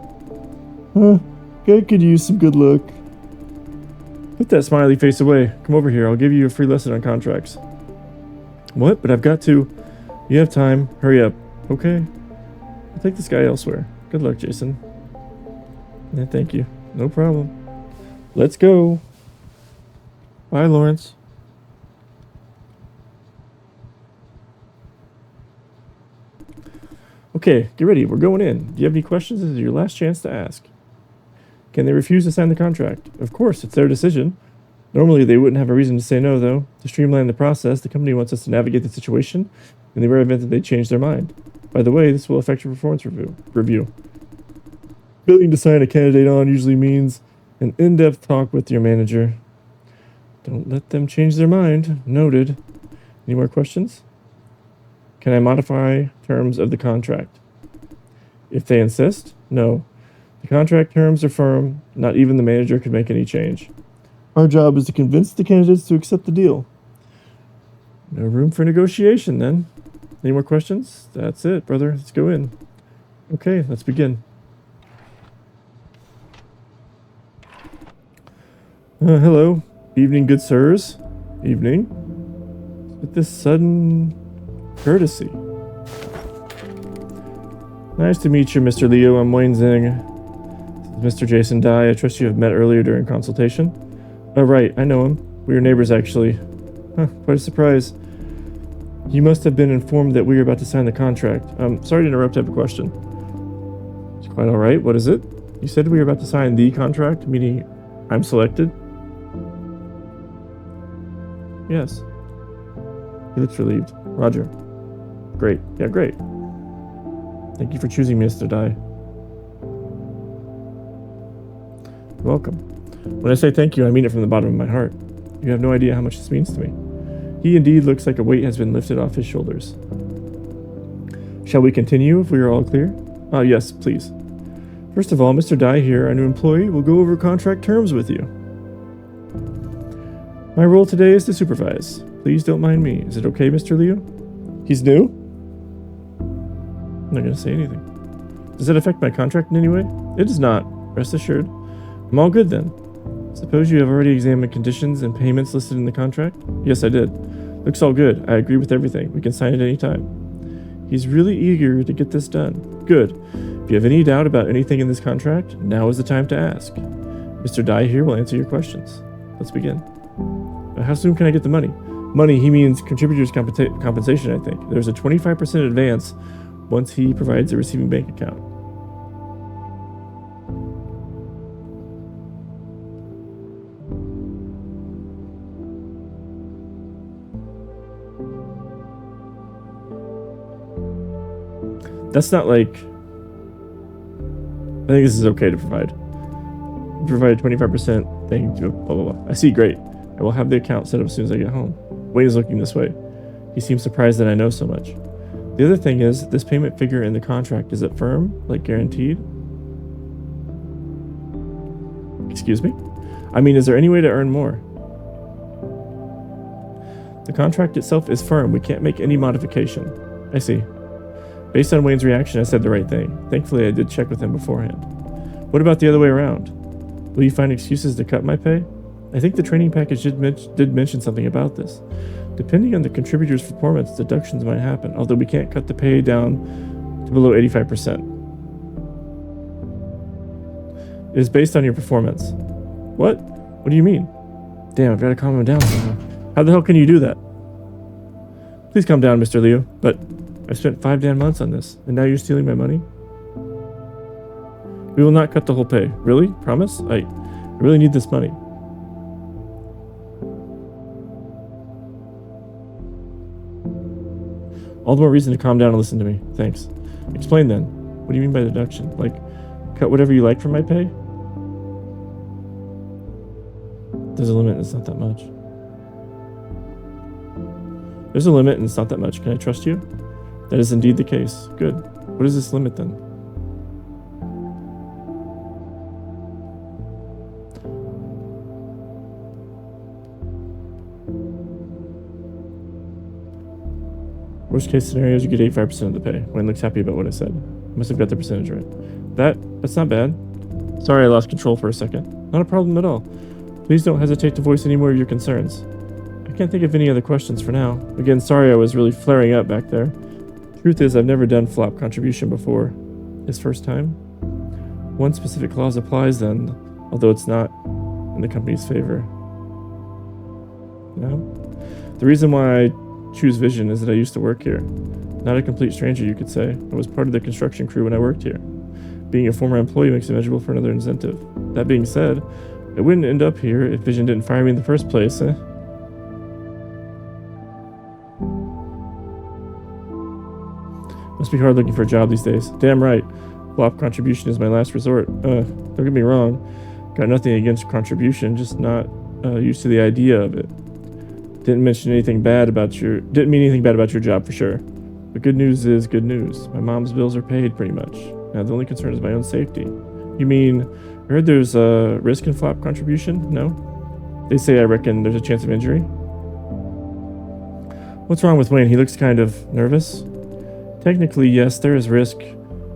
Huh. I could use some good luck. Put that smiley face away. Come over here. I'll give you a free lesson on contracts. What? But I've got to. You have time. Hurry up. Okay. I'll take this guy elsewhere. Good luck, Jason. Yeah, thank you. No problem. Let's go. Bye, Lawrence. Okay, get ready. We're going in. Do you have any questions? This is your last chance to ask. Can they refuse to sign the contract? Of course, it's their decision. Normally, they wouldn't have a reason to say no, though. To streamline the process, the company wants us to navigate the situation in the rare event that they change their mind. By the way, this will affect your performance review. Billing to sign a candidate on usually means an in-depth talk with your manager. Don't let them change their mind. Noted. Any more questions? Can I modify terms of the contract? If they insist, no. The contract terms are firm. Not even the manager can make any change. Our job is to convince the candidates to accept the deal. No room for negotiation, then. Any more questions? That's it, brother. Let's go in. Okay, let's begin. Hello. Evening, good sirs. Evening. With this sudden courtesy. Nice to meet you, Mr. Liu. I'm Wayne Zing. This is Mr. Jason Dai. I trust you have met earlier during consultation. Oh, right. I know him. We are neighbors, actually. Huh, quite a surprise. You must have been informed that we are about to sign the contract. Sorry to interrupt. I have a question. It's quite all right. What is it? You said we were about to sign the contract, meaning I'm selected? Yes. He looks relieved. Roger. Great. Yeah, great. Thank you for choosing me, Mr. Dai. You're welcome. When I say thank you, I mean it from the bottom of my heart. You have no idea how much this means to me. He indeed looks like a weight has been lifted off his shoulders. Shall we continue if we are all clear? Yes, please. First of all, Mr. Dai here, our new employee, will go over contract terms with you. My role today is to supervise. Please don't mind me. Is it okay, Mr. Liu? He's new? I'm not going to say anything. Does that affect my contract in any way? It does not. Rest assured. I'm all good then. Suppose you have already examined conditions and payments listed in the contract? Yes, I did. Looks all good. I agree with everything. We can sign it any time. He's really eager to get this done. Good. If you have any doubt about anything in this contract, now is the time to ask. Mr. Dai here will answer your questions. Let's begin. How soon can I get the money? Money, he means contributors' compensation, I think. There's a 25% advance once he provides a receiving bank account. That's not like... I think this is okay to provide. Provide 25%, thank you, blah, blah, blah. I see, great. I will have the account set up as soon as I get home. Wayne is looking this way. He seems surprised that I know so much. The other thing is, this payment figure in the contract, is it firm? Like guaranteed? Excuse me? I mean, is there any way to earn more? The contract itself is firm. We can't make any modification. I see. Based on Wayne's reaction, I said the right thing. Thankfully, I did check with him beforehand. What about the other way around? Will you find excuses to cut my pay? I think the training package did mention something about this. Depending on the contributor's performance, deductions might happen, although we can't cut the pay down to below 85%. It is based on your performance. What? What do you mean? Damn, I've got to calm him down somehow. How the hell can you do that? Please calm down, Mr. Leo, but I've spent 5 damn months on this, and now you're stealing my money? We will not cut the whole pay. Really? Promise? I really need this money. All the more reason to calm down and listen to me. Thanks. Explain then. What do you mean by deduction? Like, cut whatever you like from my pay? There's a limit and it's not that much. There's a limit and it's not that much. Can I trust you? That is indeed the case. Good. What is this limit then? Worst case scenario is you get 85% of the pay. Wayne looks happy about what I said. I must have got the percentage right. That's not bad. Sorry I lost control for a second. Not a problem at all. Please don't hesitate to voice any more of your concerns. I can't think of any other questions for now. Again, sorry I was really flaring up back there. Truth is, I've never done flop contribution before. This first time. One specific clause applies then, although it's not in the company's favor. No? The reason why I choose Vision is that I used to work here. Not a complete stranger, you could say. I was part of the construction crew when I worked here. Being a former employee makes it eligible for another incentive. That being said, I wouldn't end up here if Vision didn't fire me in the first place, eh? Must be hard looking for a job these days. Damn right. Flop contribution is my last resort. Don't get me wrong. Got nothing against contribution, just not used to the idea of it. Didn't mean anything bad about your job for sure. But good news is good news. My mom's bills are paid pretty much. Now the only concern is my own safety. You mean, I heard there's a risk in flop contribution? No? They say I reckon there's a chance of injury. What's wrong with Wayne? He looks kind of nervous. Technically, yes, there is risk.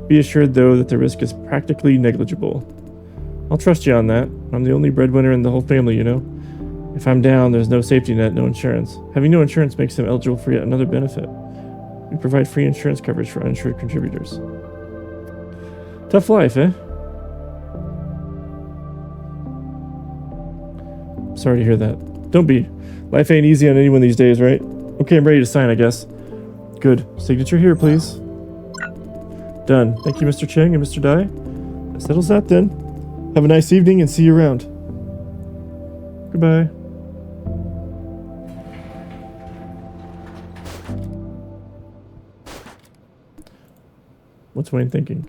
Be assured, though, that the risk is practically negligible. I'll trust you on that. I'm the only breadwinner in the whole family, you know. If I'm down, there's no safety net, no insurance. Having no insurance makes him eligible for yet another benefit. We provide free insurance coverage for uninsured contributors. Tough life, eh? Sorry to hear that. Don't be. Life ain't easy on anyone these days, right? Okay, I'm ready to sign, I guess. Good. Signature here, please. Done. Thank you, Mr. Cheng and Mr. Dai. That settles that then. Have a nice evening and see you around. Goodbye. What's Wayne thinking?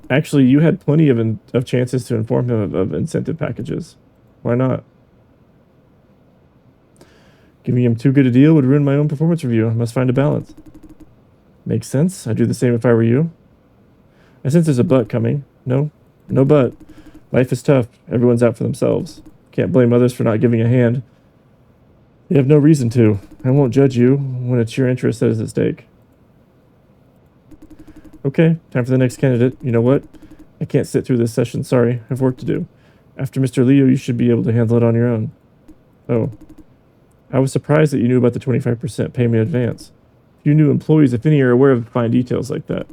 Actually, you had plenty of chances to inform him of incentive packages. Why not? Giving him too good a deal would ruin my own performance review. I must find a balance. Makes sense. I'd do the same if I were you. I sense there's a but coming. No but. Life is tough. Everyone's out for themselves. Can't blame others for not giving a hand. They have no reason to. I won't judge you when it's your interest that is at stake. Okay, time for the next candidate. You know what? I can't sit through this session. Sorry, I have work to do. After Mr. Leo, you should be able to handle it on your own. Oh. I was surprised that you knew about the 25% payment advance. Few new employees, if any, are aware of fine details like that.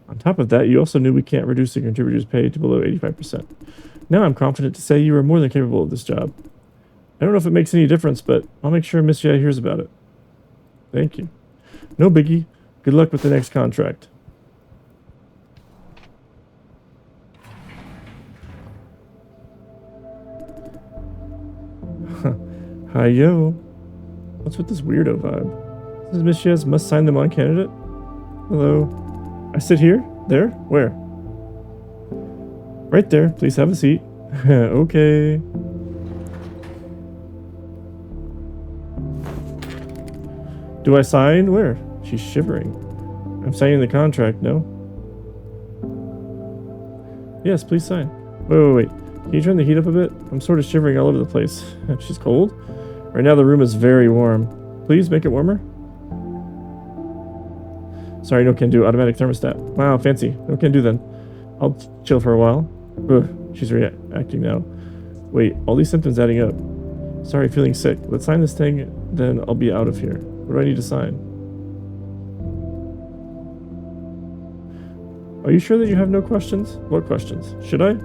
On top of that, you also knew we can't reduce the contributor's pay to below 85%. Now I'm confident to say you are more than capable of this job. I don't know if it makes any difference, but I'll make sure Miss Jai hears about it. Thank you. No biggie. Good luck with the next contract. Hi, yo. What's with this weirdo vibe? This is Miss Jai's must sign them on candidate? Hello. I sit here? There? Where? Right there. Please have a seat. Okay. Do I sign? Where? She's shivering. I'm signing the contract, no? Yes, please sign. Wait. Can you turn the heat up a bit? I'm sort of shivering all over the place. She's cold? Right now the room is very warm. Please make it warmer. Sorry, no can do. Automatic thermostat. Wow, fancy. No can do then. I'll chill for a while. Ugh, she's reacting now. Wait, all these symptoms adding up. Sorry, feeling sick. Let's sign this thing, then I'll be out of here. What do I need to sign? Are you sure that you have no questions? What questions? Should I?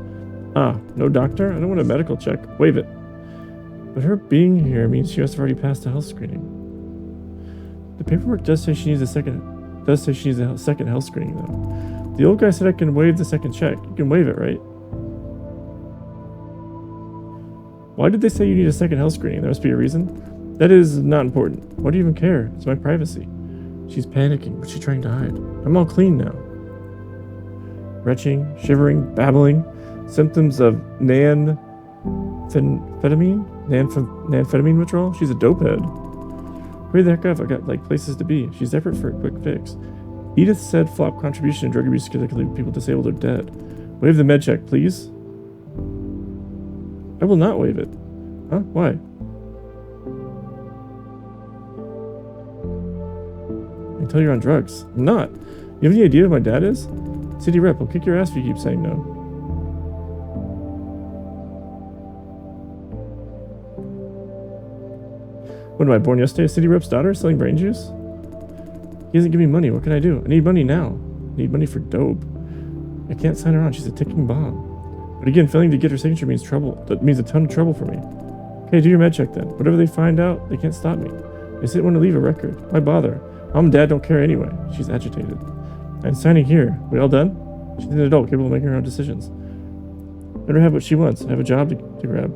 Ah, no doctor? I don't want a medical check. Waive it. But her being here means she must have already passed a health screening. The paperwork does say she needs a second health screening though. The old guy said I can waive the second check. You can waive it, right? Why did they say you need a second health screening? There must be a reason. That is not important. Why do you even care? It's my privacy. She's panicking. What's she trying to hide? I'm all clean now. Retching, shivering, babbling. Symptoms of nanfetamine withdrawal? She's a dopehead. Hurry the heck up. I got like places to be. She's desperate for a quick fix. Edith said flop contribution and drug abuse could leave people disabled or dead. Waive the med check, please. I will not waive it. Huh? Why? I can tell you're on drugs. I'm not. You have any idea who my dad is? City rep, I'll kick your ass if you keep saying no. What am I, born yesterday? A city rep's daughter selling brain juice? He doesn't give me money. What can I do? I need money now. I need money for dope. I can't sign her on. She's a ticking bomb. But again, failing to get her signature means trouble. That means a ton of trouble for me. Okay, do your med check then. Whatever they find out, they can't stop me. They didn't want to leave a record. Why bother? Mom and Dad don't care anyway. She's agitated. I'm signing here. We all done? She's an adult, capable of making her own decisions. Let her have what she wants. I have a job to grab.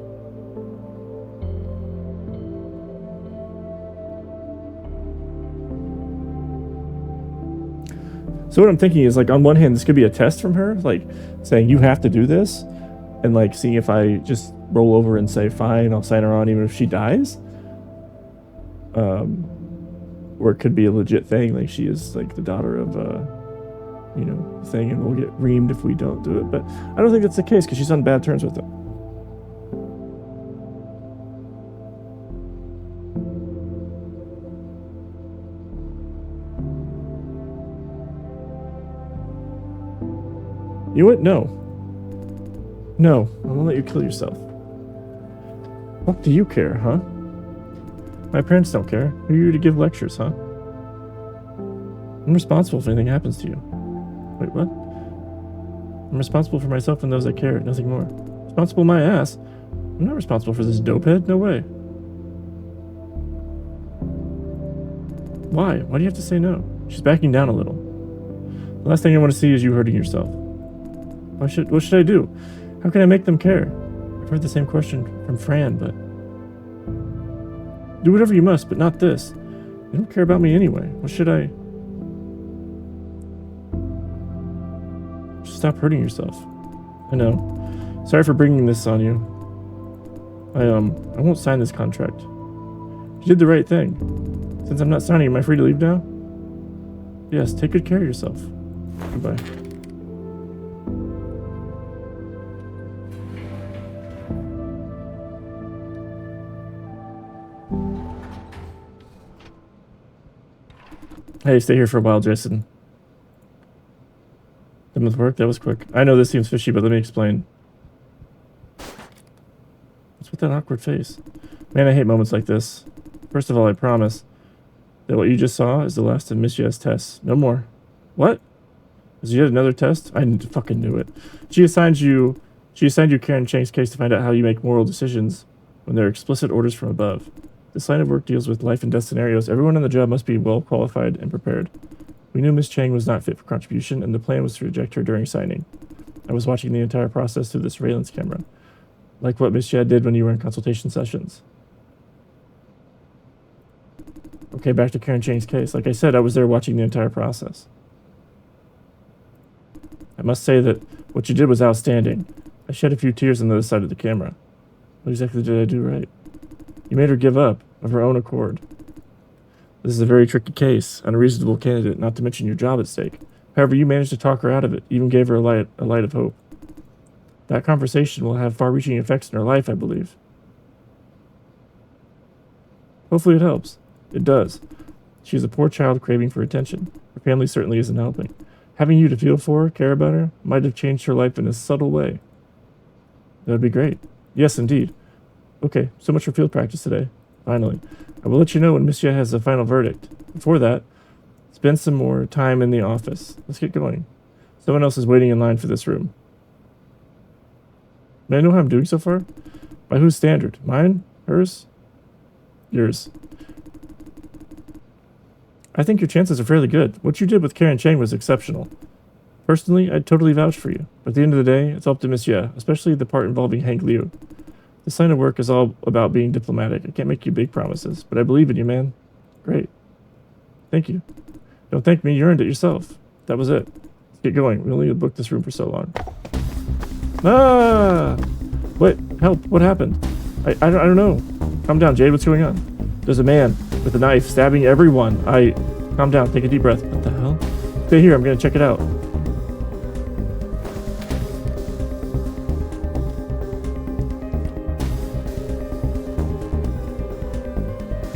So what I'm thinking is, like, on one hand, this could be a test from her, like, saying, you have to do this, and, like, seeing if I just roll over and say, fine, I'll sign her on even if she dies. Or it could be a legit thing, like, she is, like, the daughter of, you know, the thing, and we'll get reamed if we don't do it. But I don't think that's the case, because she's on bad terms with him. You know what? No, I won't let you kill yourself. What do you care, huh? My parents don't care. Who are you to give lectures, huh? I'm responsible if anything happens to you. Wait, what? I'm responsible for myself and those I care, nothing more. Responsible my ass? I'm not responsible for this dopehead, no way. Why? Why do you have to say no? She's backing down a little. The last thing I want to see is you hurting yourself. What should I do? How can I make them care? I've heard the same question from Fran, but... Do whatever you must, but not this. They don't care about me anyway. What should I... Just stop hurting yourself. I know. Sorry for bringing this on you. I won't sign this contract. You did the right thing. Since I'm not signing, am I free to leave now? Yes, take good care of yourself. Goodbye. Hey, stay here for a while, Jason. Done with work? That was quick. I know this seems fishy, but let me explain. What's with that awkward face? Man, I hate moments like this. First of all, I promise that what you just saw is the last of Miss Yes's tests. No more. What? Is yet another test? I fucking knew it. She assigned you Karen Chang's case to find out how you make moral decisions when there are explicit orders from above. This line of work deals with life and death scenarios. Everyone on the job must be well qualified and prepared. We knew Miss Chang was not fit for contribution, and the plan was to reject her during signing. I was watching the entire process through the surveillance camera, like what Miss Jad did when you were in consultation sessions. Okay, back to Karen Chang's case. Like I said, I was there watching the entire process. I must say that what you did was outstanding. I shed a few tears on the other side of the camera. What exactly did I do right? You made her give up, of her own accord. This is a very tricky case, an unreasonable candidate, not to mention your job at stake. However, you managed to talk her out of it, even gave her a light of hope. That conversation will have far-reaching effects in her life, I believe. Hopefully it helps. It does. She's a poor child craving for attention. Her family certainly isn't helping. Having you to feel for her, care about her, might have changed her life in a subtle way. That would be great. Yes, indeed. Okay, so much for field practice today. Finally. I will let you know when Monsieur has a final verdict. Before that, spend some more time in the office. Let's get going. Someone else is waiting in line for this room. May I know how I'm doing so far? By whose standard? Mine? Hers? Yours. I think your chances are fairly good. What you did with Karen Chang was exceptional. Personally, I'd totally vouch for you. But at the end of the day, it's up to Monsieur, especially the part involving Hank Liu. This line of work is all about being diplomatic. I can't make you big promises, but I believe in you, man. Great. Thank you. Don't thank me, you earned it yourself. That was it. Let's get going. We only booked this room for so long. Ah! Wait, help, what happened? I don't know. Calm down, Jade, what's going on? There's a man with a knife stabbing everyone. Calm down, take a deep breath. What the hell? Stay here, I'm gonna check it out.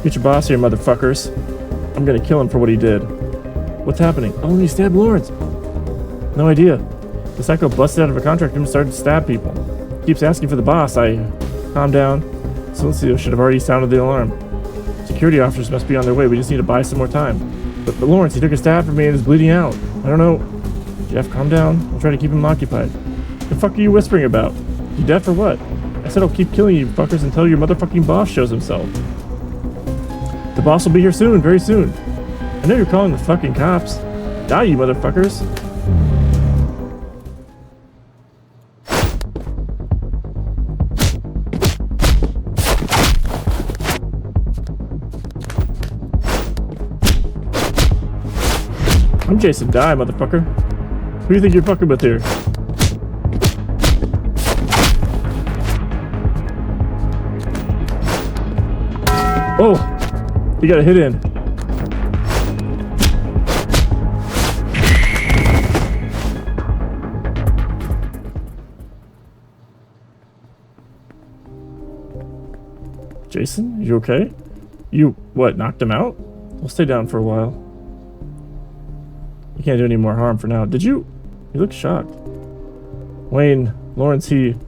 Get your boss here, motherfuckers. I'm gonna kill him for what he did. What's happening? Oh, he stabbed Lawrence. No idea. The psycho busted out of a contract room and started to stab people. Keeps asking for the boss. Calm down. Silencio should have already sounded the alarm. Security officers must be on their way. We just need to buy some more time. But Lawrence, he took a stab from me and is bleeding out. I don't know. Jeff, calm down. I'll try to keep him occupied. The fuck are you whispering about? You deaf or what? I said I'll keep killing you fuckers until your motherfucking boss shows himself. The boss will be here soon, very soon. I know you're calling the fucking cops. Die, you motherfuckers. I'm Jason. Die, motherfucker. Who do you think you're fucking with here? Oh! He got a hit in. Jason, you okay? You, what, knocked him out? We'll stay down for a while. You can't do any more harm for now. Did you? You look shocked. Wayne, Lawrence, I'm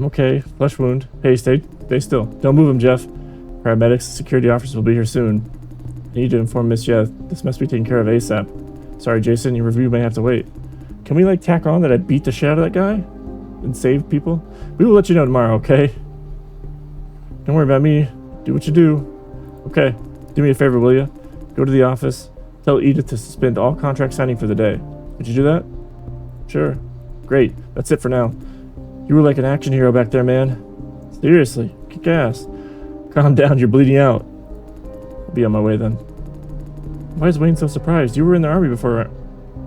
okay. Flesh wound. Hey, stay still. Don't move him, Jeff. Paramedics, security officers will be here soon. I need to inform Miss Jeff. This must be taken care of ASAP. Sorry, Jason, your review may have to wait. Can we, like, tack on that I beat the shit out of that guy? And save people? We will let you know tomorrow, okay? Don't worry about me. Do what you do. Okay. Do me a favor, will you? Go to the office. Tell Edith to suspend all contract signing for the day. Would you do that? Sure. Great. That's it for now. You were like an action hero back there, man. Seriously. Kick ass. Calm down, you're bleeding out. I'll be on my way then. Why is Wayne so surprised? You were in the army before,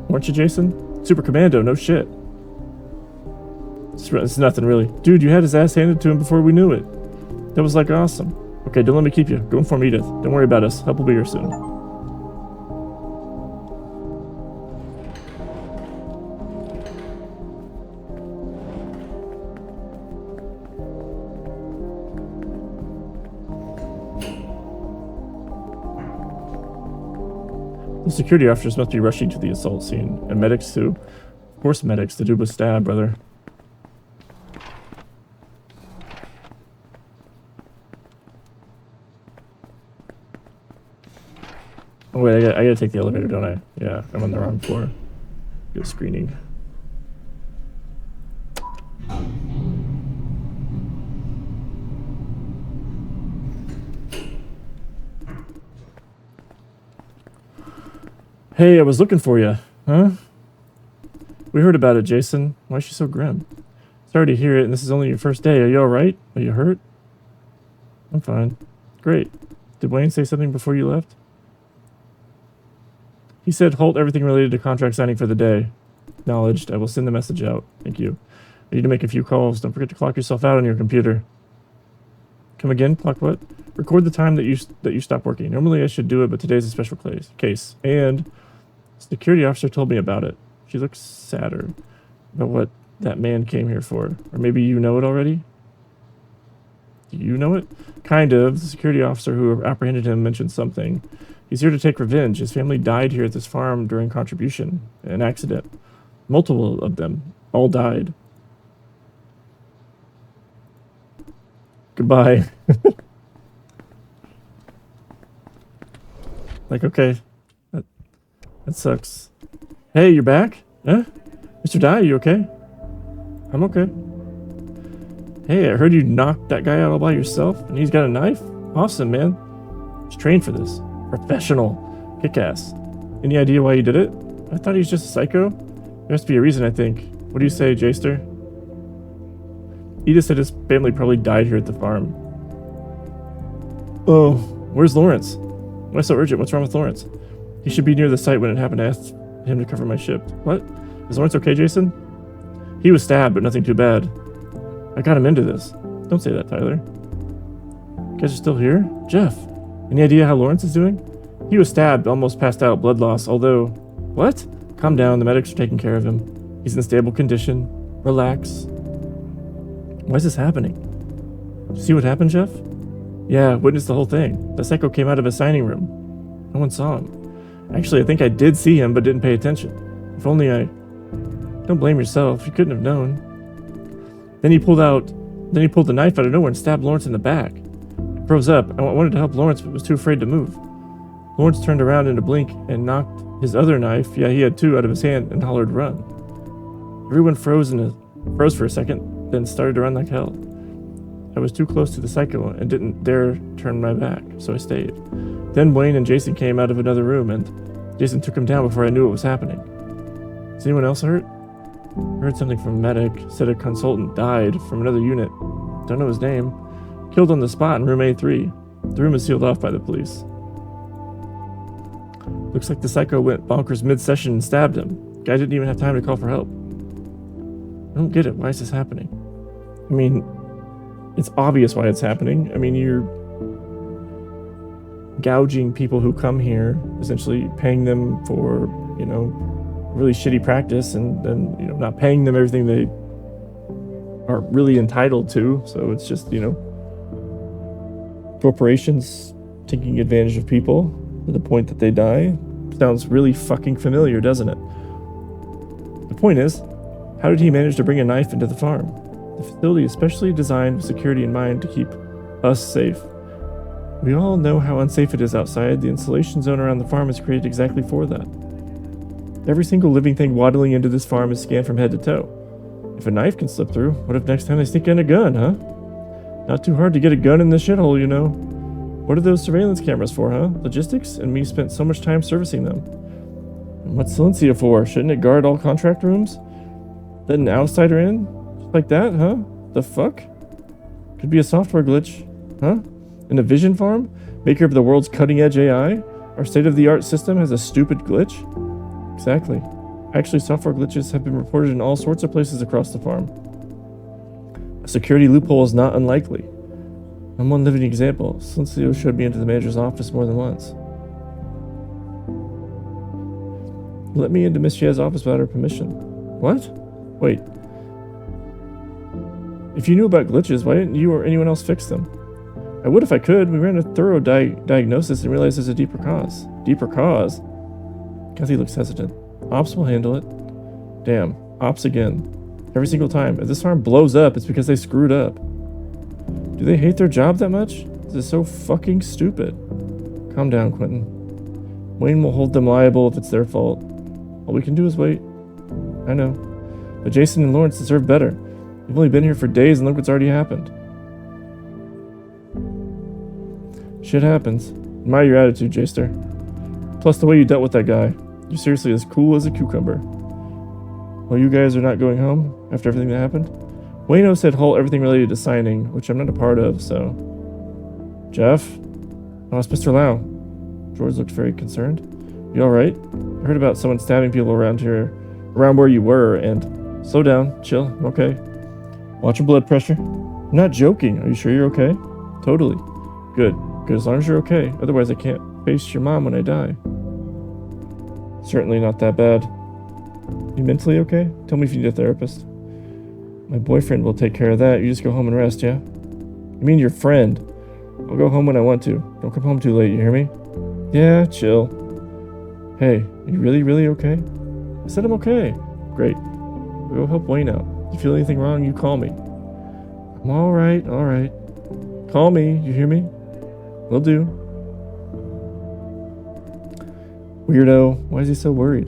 weren't you, Jason? Super Commando, no shit. It's nothing really. Dude, you had his ass handed to him before we knew it. That was like awesome. Okay, don't let me keep you. Go inform Edith. Don't worry about us. Help will be here soon. The security officers must be rushing to the assault scene, and medics too. Of course medics, the dude was stabbed, brother. Oh wait, I gotta take the elevator, don't I? Yeah, I'm on the wrong floor. Good screening. Hey, I was looking for you. Huh? We heard about it, Jason. Why is she so grim? Sorry to hear it, and this is only your first day. Are you alright? Are you hurt? I'm fine. Great. Did Wayne say something before you left? He said halt everything related to contract signing for the day. Acknowledged. I will send the message out. Thank you. I need to make a few calls. Don't forget to clock yourself out on your computer. Come again? Clock what? Record the time that you stop working. Normally I should do it, but today's a special case. And security officer told me about it. She looks sadder about what that man came here for. Or maybe you know it already? Do you know it? Kind of. The security officer who apprehended him mentioned something. He's here to take revenge. His family died here at this farm during contribution, an accident. Multiple of them all died. Goodbye. Like, okay. That sucks. Hey, you're back? Huh? Mr. Dye, you okay? I'm okay. Hey, I heard you knocked that guy out all by yourself, and he's got a knife? Awesome, man. He's trained for this. Professional. Kick-ass. Any idea why he did it? I thought he was just a psycho. There has to be a reason, I think. What do you say, Jaster? Edith said his family probably died here at the farm. Oh, where's Lawrence? Why so urgent? What's wrong with Lawrence? He should be near the site when it happened. I asked him to cover my shift. What? Is Lawrence okay, Jason? He was stabbed, but nothing too bad. I got him into this. Don't say that, Tyler. You guys are still here? Jeff, any idea how Lawrence is doing? He was stabbed, almost passed out, blood loss, although... What? Calm down, the medics are taking care of him. He's in stable condition. Relax. Why is this happening? Did you see what happened, Jeff? Yeah, witnessed the whole thing. The psycho came out of a signing room. No one saw him. Actually, I think I did see him, but didn't pay attention. If only I... Don't blame yourself. You couldn't have known. Then he pulled the knife out of nowhere and stabbed Lawrence in the back. I froze up. I wanted to help Lawrence, but was too afraid to move. Lawrence turned around in a blink and knocked his other knife, yeah, he had two, out of his hand and hollered, "Run." Everyone froze for a second, then started to run like hell. I was too close to the psycho and didn't dare turn my back, so I stayed. Then Wayne and Jason came out of another room, and Jason took him down before I knew what was happening. Is anyone else hurt? I heard something from a medic, said a consultant died from another unit. Don't know his name. Killed on the spot in room A3. The room is sealed off by the police. Looks like the psycho went bonkers mid-session and stabbed him. Guy didn't even have time to call for help. I don't get it. Why is this happening? I mean, it's obvious why it's happening. I mean, you're gouging people who come here, essentially paying them for, really shitty practice, and then, not paying them everything they are really entitled to. So it's just, corporations taking advantage of people to the point that they die. Sounds really fucking familiar, doesn't it? The point is, how did he manage to bring a knife into the farm? The facility is specially designed with security in mind to keep us safe. We all know how unsafe it is outside. The insulation zone around the farm is created exactly for that. Every single living thing waddling into this farm is scanned from head to toe. If a knife can slip through, what if next time they sneak in a gun, huh? Not too hard to get a gun in this shithole, What are those surveillance cameras for, huh? Logistics? And me spent so much time servicing them. And what's Silencia for? Shouldn't it guard all contract rooms? Let an outsider in? Just like that, huh? The fuck? Could be a software glitch, huh? In a vision farm? Maker of the world's cutting-edge AI? Our state-of-the-art system has a stupid glitch? Exactly. Actually, software glitches have been reported in all sorts of places across the farm. A security loophole is not unlikely. I'm one living example. Silencio showed me into the manager's office more than once. Let me into Miss Chia's office without her permission. What? Wait. If you knew about glitches, why didn't you or anyone else fix them? I would if I could. We ran a thorough diagnosis and realized there's a deeper cause. Deeper cause? Kathy looks hesitant. Ops will handle it. Damn. Ops again. Every single time. If this farm blows up, it's because they screwed up. Do they hate their job that much? This is so fucking stupid. Calm down, Quentin. Wayne will hold them liable if it's their fault. All we can do is wait. I know. But Jason and Lawrence deserve better. They've only been here for days and look what's already happened. Shit happens. Admire your attitude, Jaster. Plus the way you dealt with that guy. You're seriously as cool as a cucumber. Well, you guys are not going home after everything that happened? Wayno said halt everything related to signing, which I'm not a part of, so... Jeff? Oh, it's Mr. Lau. George looked very concerned. You alright? I heard about someone stabbing people around here, around where you were, and... Slow down, chill, I'm okay. Watch your blood pressure. I'm not joking, are you sure you're okay? Totally. Good, as long as you're okay, otherwise I can't face your mom when I die. Certainly not that bad. You mentally okay? Tell me if you need a therapist. My boyfriend will take care of that. You just go home and rest, yeah? You mean your friend? I'll go home when I want to. Don't come home too late, you hear me? Yeah, chill. Hey, are you really okay? I said I'm okay. Great. We'll help Wayne out. If you feel anything wrong, you call me. I'm alright. Call me, you hear me? Will do. Weirdo. Why is he so worried?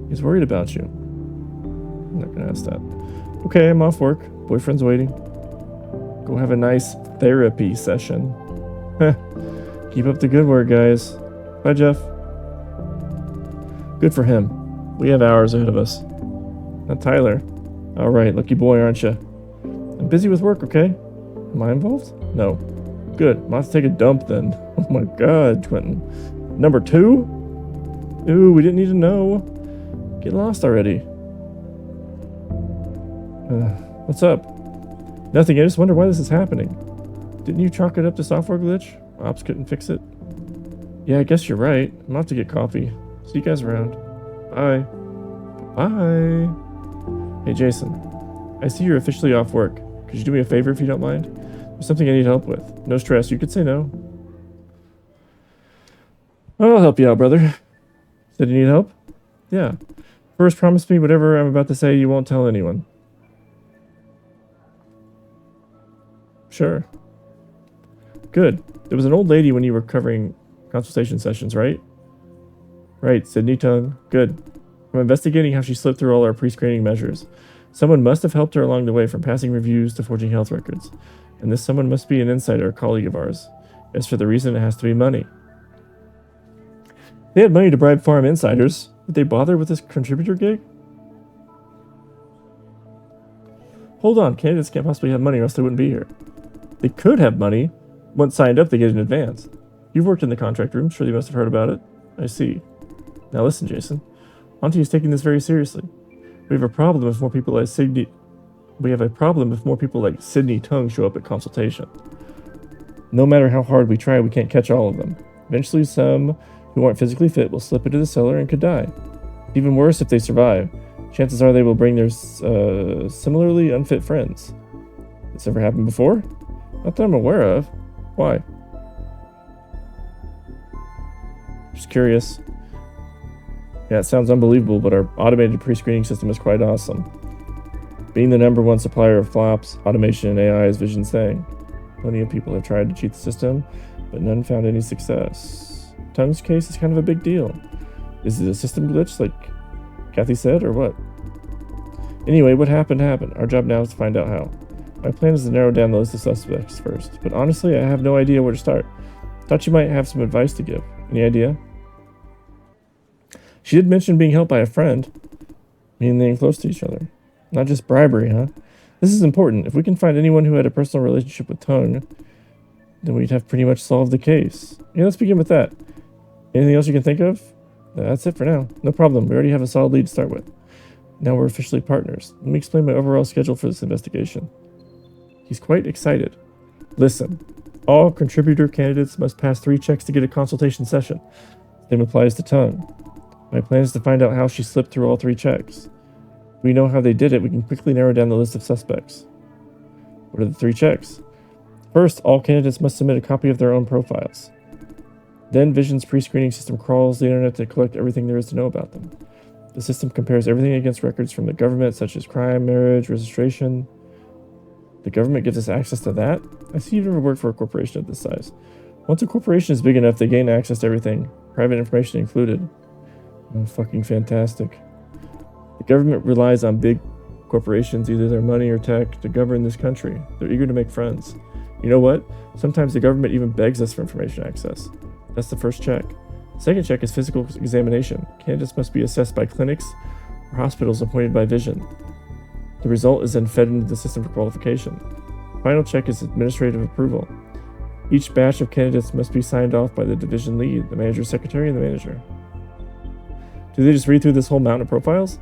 He's worried about you. I'm not gonna ask that. Okay, I'm off work. Boyfriend's waiting. Go have a nice therapy session. Keep up the good work, guys. Bye, Jeff. Good for him. We have hours ahead of us. Not Tyler. Alright, lucky boy, aren't you? I'm busy with work, okay? Am I involved? No. Good. I'm about to take a dump then. Oh my god, Quentin. Number 2? Ooh, we didn't need to know. Get lost already. What's up? Nothing, I just wonder why this is happening. Didn't you chalk it up to software glitch? Ops couldn't fix it. Yeah, I guess you're right. I'm off to get coffee. See you guys around. Bye. Bye. Hey, Jason. I see you're officially off work. Could you do me a favor if you don't mind? There's something I need help with. No stress. You could say no. I'll help you out, brother. Said you need help? Yeah. First, promise me whatever I'm about to say you won't tell anyone. Sure. Good. There was an old lady when you were covering consultation sessions, right? Right, Sydney Tung. Good. I'm investigating how she slipped through all our pre-screening measures. Someone must have helped her along the way from passing reviews to forging health records. And this someone must be an insider, a colleague of ours. As for the reason, it has to be money. They had money to bribe farm insiders. Would they bother with this contributor gig? Hold on, candidates can't possibly have money or else they wouldn't be here. They could have money. Once signed up, they get in advance. You've worked in the contract room, sure you must have heard about it. I see. Now listen, Jason. Auntie is taking this very seriously. We have a problem if more people like Sydney Tung show up at consultation. No matter how hard we try, we can't catch all of them. Eventually, some who aren't physically fit will slip into the cellar and could die. Even worse, if they survive, chances are they will bring their similarly unfit friends. This ever happened before? Not that I'm aware of. Why? Just curious. Yeah, it sounds unbelievable, but our automated pre-screening system is quite awesome. Being the #1 supplier of flops, automation, and AI is Vision's thing. Plenty of people have tried to cheat the system, but none found any success. Tung's case is kind of a big deal. Is it a system glitch, like Kathy said, or what? Anyway, what happened happened. Our job now is to find out how. My plan is to narrow down the list of suspects first, but honestly, I have no idea where to start. Thought you might have some advice to give. Any idea? She did mention being helped by a friend, meaning they're close to each other. Not just bribery, huh? This is important. If we can find anyone who had a personal relationship with Tung, then we'd have pretty much solved the case. Yeah, let's begin with that. Anything else you can think of? That's it for now. No problem. We already have a solid lead to start with. Now we're officially partners. Let me explain my overall schedule for this investigation. He's quite excited. Listen, all contributor candidates must pass 3 checks to get a consultation session. Same applies to Tung. My plan is to find out how she slipped through all 3 checks. If we know how they did it, we can quickly narrow down the list of suspects. What are the 3 checks? First, all candidates must submit a copy of their own profiles. Then Vision's pre-screening system crawls the internet to collect everything there is to know about them. The system compares everything against records from the government, such as crime, marriage, registration. The government gives us access to that? I see you've never worked for a corporation of this size. Once a corporation is big enough, they gain access to everything, private information included. Oh, fucking fantastic. The government relies on big corporations, either their money or tech, to govern this country. They're eager to make friends. You know what? Sometimes the government even begs us for information access. That's the first check. The second check is physical examination. Candidates must be assessed by clinics or hospitals appointed by Vision. The result is then fed into the system for qualification. The final check is administrative approval. Each batch of candidates must be signed off by the division lead, the manager's secretary, and the manager. Do they just read through this whole mountain of profiles?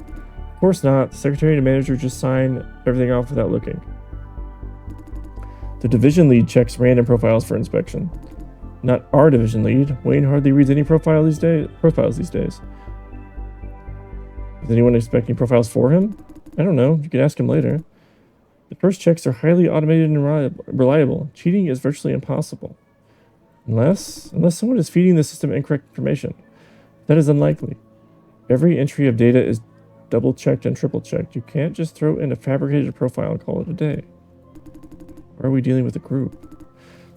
Of course not. The secretary and the manager just sign everything off without looking. The division lead checks random profiles for inspection. Not our division lead. Wayne hardly reads any profiles these days. Is anyone expecting profiles for him? I don't know. You can ask him later. The first checks are highly automated and reliable. Cheating is virtually impossible. Unless someone is feeding the system incorrect information. That is unlikely. Every entry of data is double-checked and triple-checked. You can't just throw in a fabricated profile and call it a day. Or are we dealing with a group?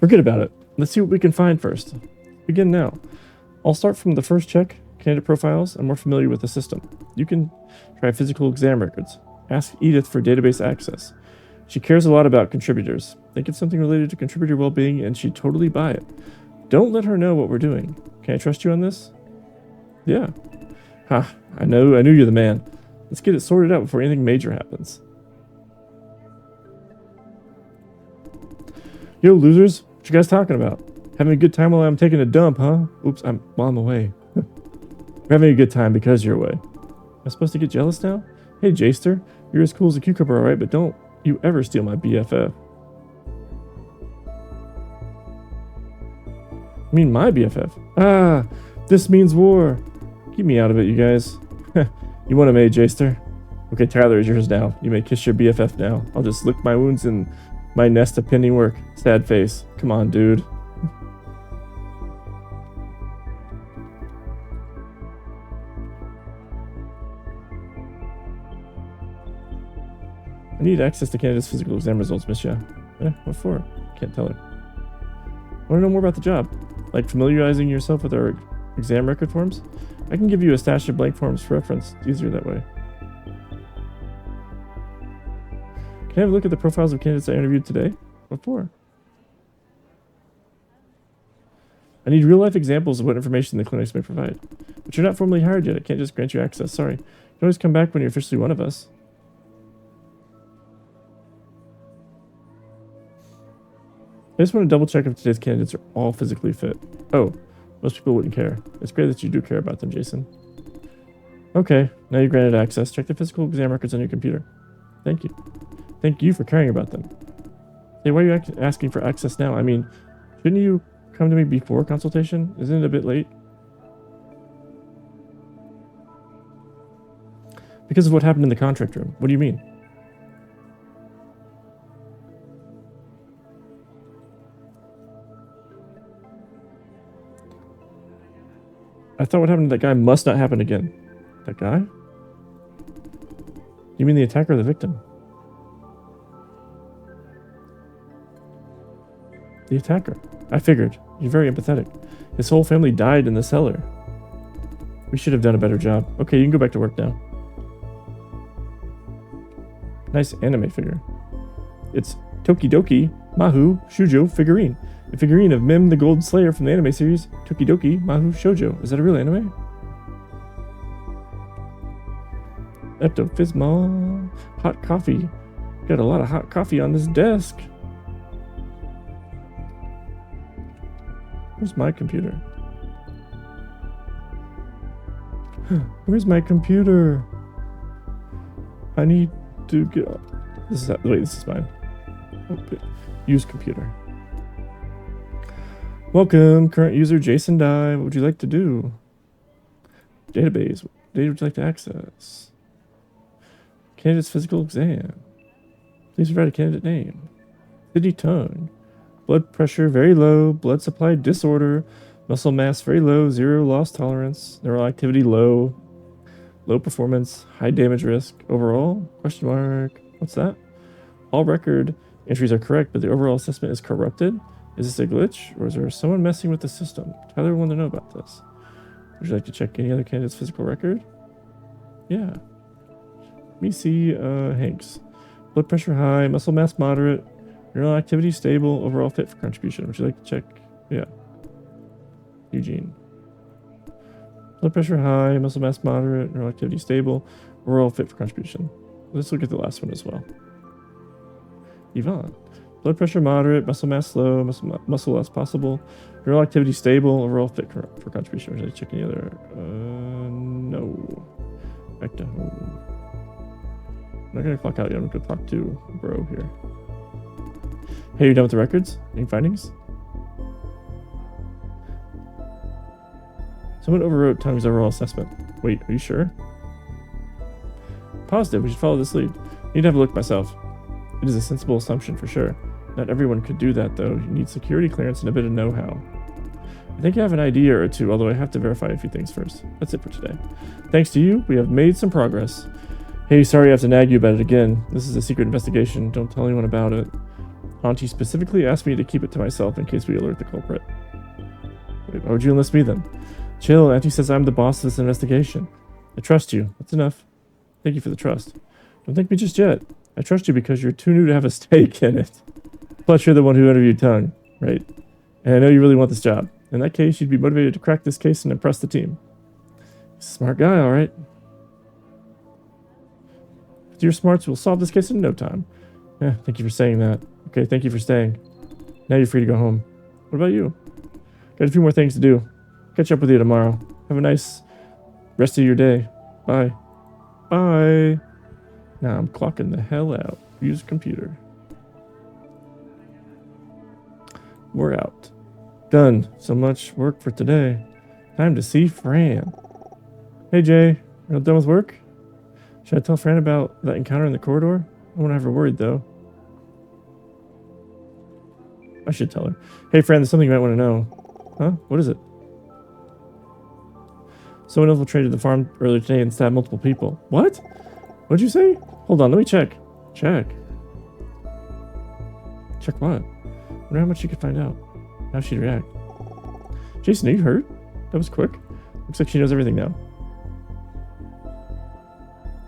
Forget about it. Let's see what we can find first. Begin now. I'll start from the first check, candidate profiles. I'm more familiar with the system. You can try physical exam records. Ask Edith for database access. She cares a lot about contributors. Think it's something related to contributor well-being and she'd totally buy it. Don't let her know what we're doing. Can I trust you on this? Yeah. Ha, I knew you're the man. Let's get it sorted out before anything major happens. Yo, losers. What you guys talking about? Having a good time while I'm taking a dump, huh? Oops, while I'm away. We're having a good time because you're away. Am I supposed to get jealous now? Hey, Jaster. You're as cool as a cucumber, alright? But don't you ever steal my BFF. I mean my BFF. Ah, this means war. Keep me out of it, you guys. You want him, eh, Jaster? Okay, Tyler is yours now. You may kiss your BFF now. I'll just lick my wounds in my nest of pending work. Sad face. Come on, dude. I need access to candidate's physical exam results, Miss Ya. What for? Can't tell her. I want to know more about the job. Like familiarizing yourself with our exam record forms? I can give you a stash of blank forms for reference. It's easier that way. Can I have a look at the profiles of candidates I interviewed today? What for? I need real-life examples of what information the clinics may provide. But you're not formally hired yet. I can't just grant you access. Sorry. You can always come back when you're officially one of us. I just want to double check if today's candidates are all physically fit. Oh, most people wouldn't care. It's great that you do care about them, Jason. Okay, now you're granted access. Check the physical exam records on your computer. Thank you. Thank you for caring about them. Hey, why are you asking for access now? I mean, shouldn't you come to me before consultation? Isn't it a bit late? Because of what happened in the contract room. What do you mean? I thought what happened to that guy must not happen again. That guy? You mean the attacker or the victim? The attacker. I figured. You're very empathetic. His whole family died in the cellar. We should have done a better job. Okay, you can go back to work now. Nice anime figure. It's Tokidoki Mahu Shujo figurine. A figurine of Mim the Gold Slayer from the anime series Tokidoki Mahu Shoujo. Is that a real anime? Eptophismal. Hot coffee. Got a lot of hot coffee on this desk. Where's my computer? Where's my computer? I need to get... This is fine. Okay. Use computer. Welcome, current user Jason Dye. What would you like to do? Database. What data would you like to access? Candidate's physical exam. Please provide a candidate name. City tongue. Blood pressure very low. Blood supply disorder. Muscle mass very low. 0 loss tolerance. Neural activity low. Low performance. High damage risk. Overall? Question mark. What's that? All record entries are correct, but the overall assessment is corrupted. Is this a glitch, or is there someone messing with the system? Tyler wanted to know about this. Would you like to check any other candidate's physical record? Yeah. Let me see Hanks. Blood pressure high, muscle mass moderate, neural activity stable, overall fit for contribution. Would you like to check? Yeah. Eugene. Blood pressure high, muscle mass moderate, neural activity stable, overall fit for contribution. Let's look at the last one as well. Yvonne. Blood pressure moderate, muscle mass low, muscle loss possible, neural activity stable, overall fit for contribution. Would you like to check any other? No. Back to home. I'm not going to clock out yet. I'm going to talk to bro here. Hey, you done with the records? Any findings? Someone overwrote Tommy's overall assessment. Wait, are you sure? Positive. We should follow this lead. I need to have a look myself. It is a sensible assumption for sure. Not everyone could do that, though. You need security clearance and a bit of know-how. I think I have an idea or two, although I have to verify a few things first. That's it for today. Thanks to you, we have made some progress. Hey, sorry I have to nag you about it again. This is a secret investigation. Don't tell anyone about it. Auntie specifically asked me to keep it to myself in case we alert the culprit. Wait, why would you enlist me then? Chill, Auntie says I'm the boss of this investigation. I trust you. That's enough. Thank you for the trust. Don't thank me just yet. I trust you because you're too new to have a stake in it. Plus, you're the one who interviewed Tongue, right? And I know you really want this job. In that case, you'd be motivated to crack this case and impress the team. Smart guy, all right. With your smarts, we'll solve this case in no time. Yeah, thank you for saying that. Okay, thank you for staying. Now you're free to go home. What about you? Got a few more things to do. Catch up with you tomorrow. Have a nice rest of your day. Bye. Bye. Now I'm clocking the hell out. Use computer. We're out. Done. So much work for today. Time to see Fran. Hey Jay, are you done with work? Should I tell Fran about that encounter in the corridor? I won't have her worried though. I should tell her. Hey Fran, there's something you might want to know. Huh? What is it? Someone infiltrated the farm earlier today and stabbed multiple people. What? What'd you say? Hold on, let me check. Check. Check what? I wonder how much she could find out. How she'd react. Jason, are you hurt? That was quick. Looks like she knows everything now.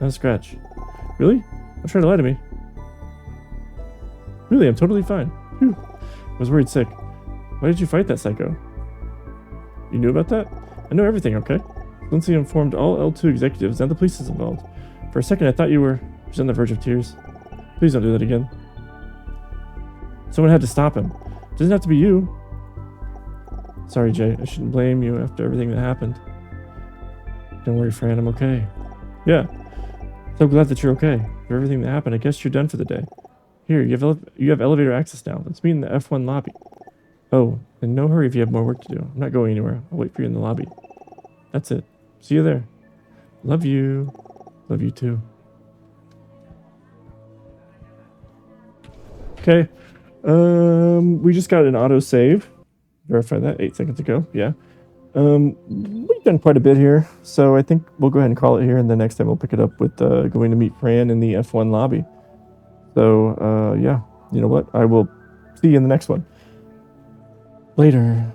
Not a scratch. Really? Don't try to lie to me. Really, I'm totally fine. Whew. I was worried sick. Why did you fight that psycho? You knew about that? I know everything, okay? Lindsay informed all L2 executives and the police is involved. For a second, I thought you were... She's on the verge of tears. Please don't do that again. Someone had to stop him. It doesn't have to be you. Sorry, Jay. I shouldn't blame you after everything that happened. Don't worry, Fran. I'm okay. Yeah. So glad that you're okay. For everything that happened, I guess you're done for the day. Here, you have elevator access now. Let's meet in the F1 lobby. Oh, in no hurry if you have more work to do. I'm not going anywhere. I'll wait for you in the lobby. That's it. See you there. Love you. Love you too. Okay. We just got an autosave. Verify that 8 seconds ago. Yeah. We've done quite a bit here, so I think we'll go ahead and call it here, and the next time we'll pick it up with going to meet Fran in the F1 lobby. So, yeah. You know what? I will see you in the next one. Later.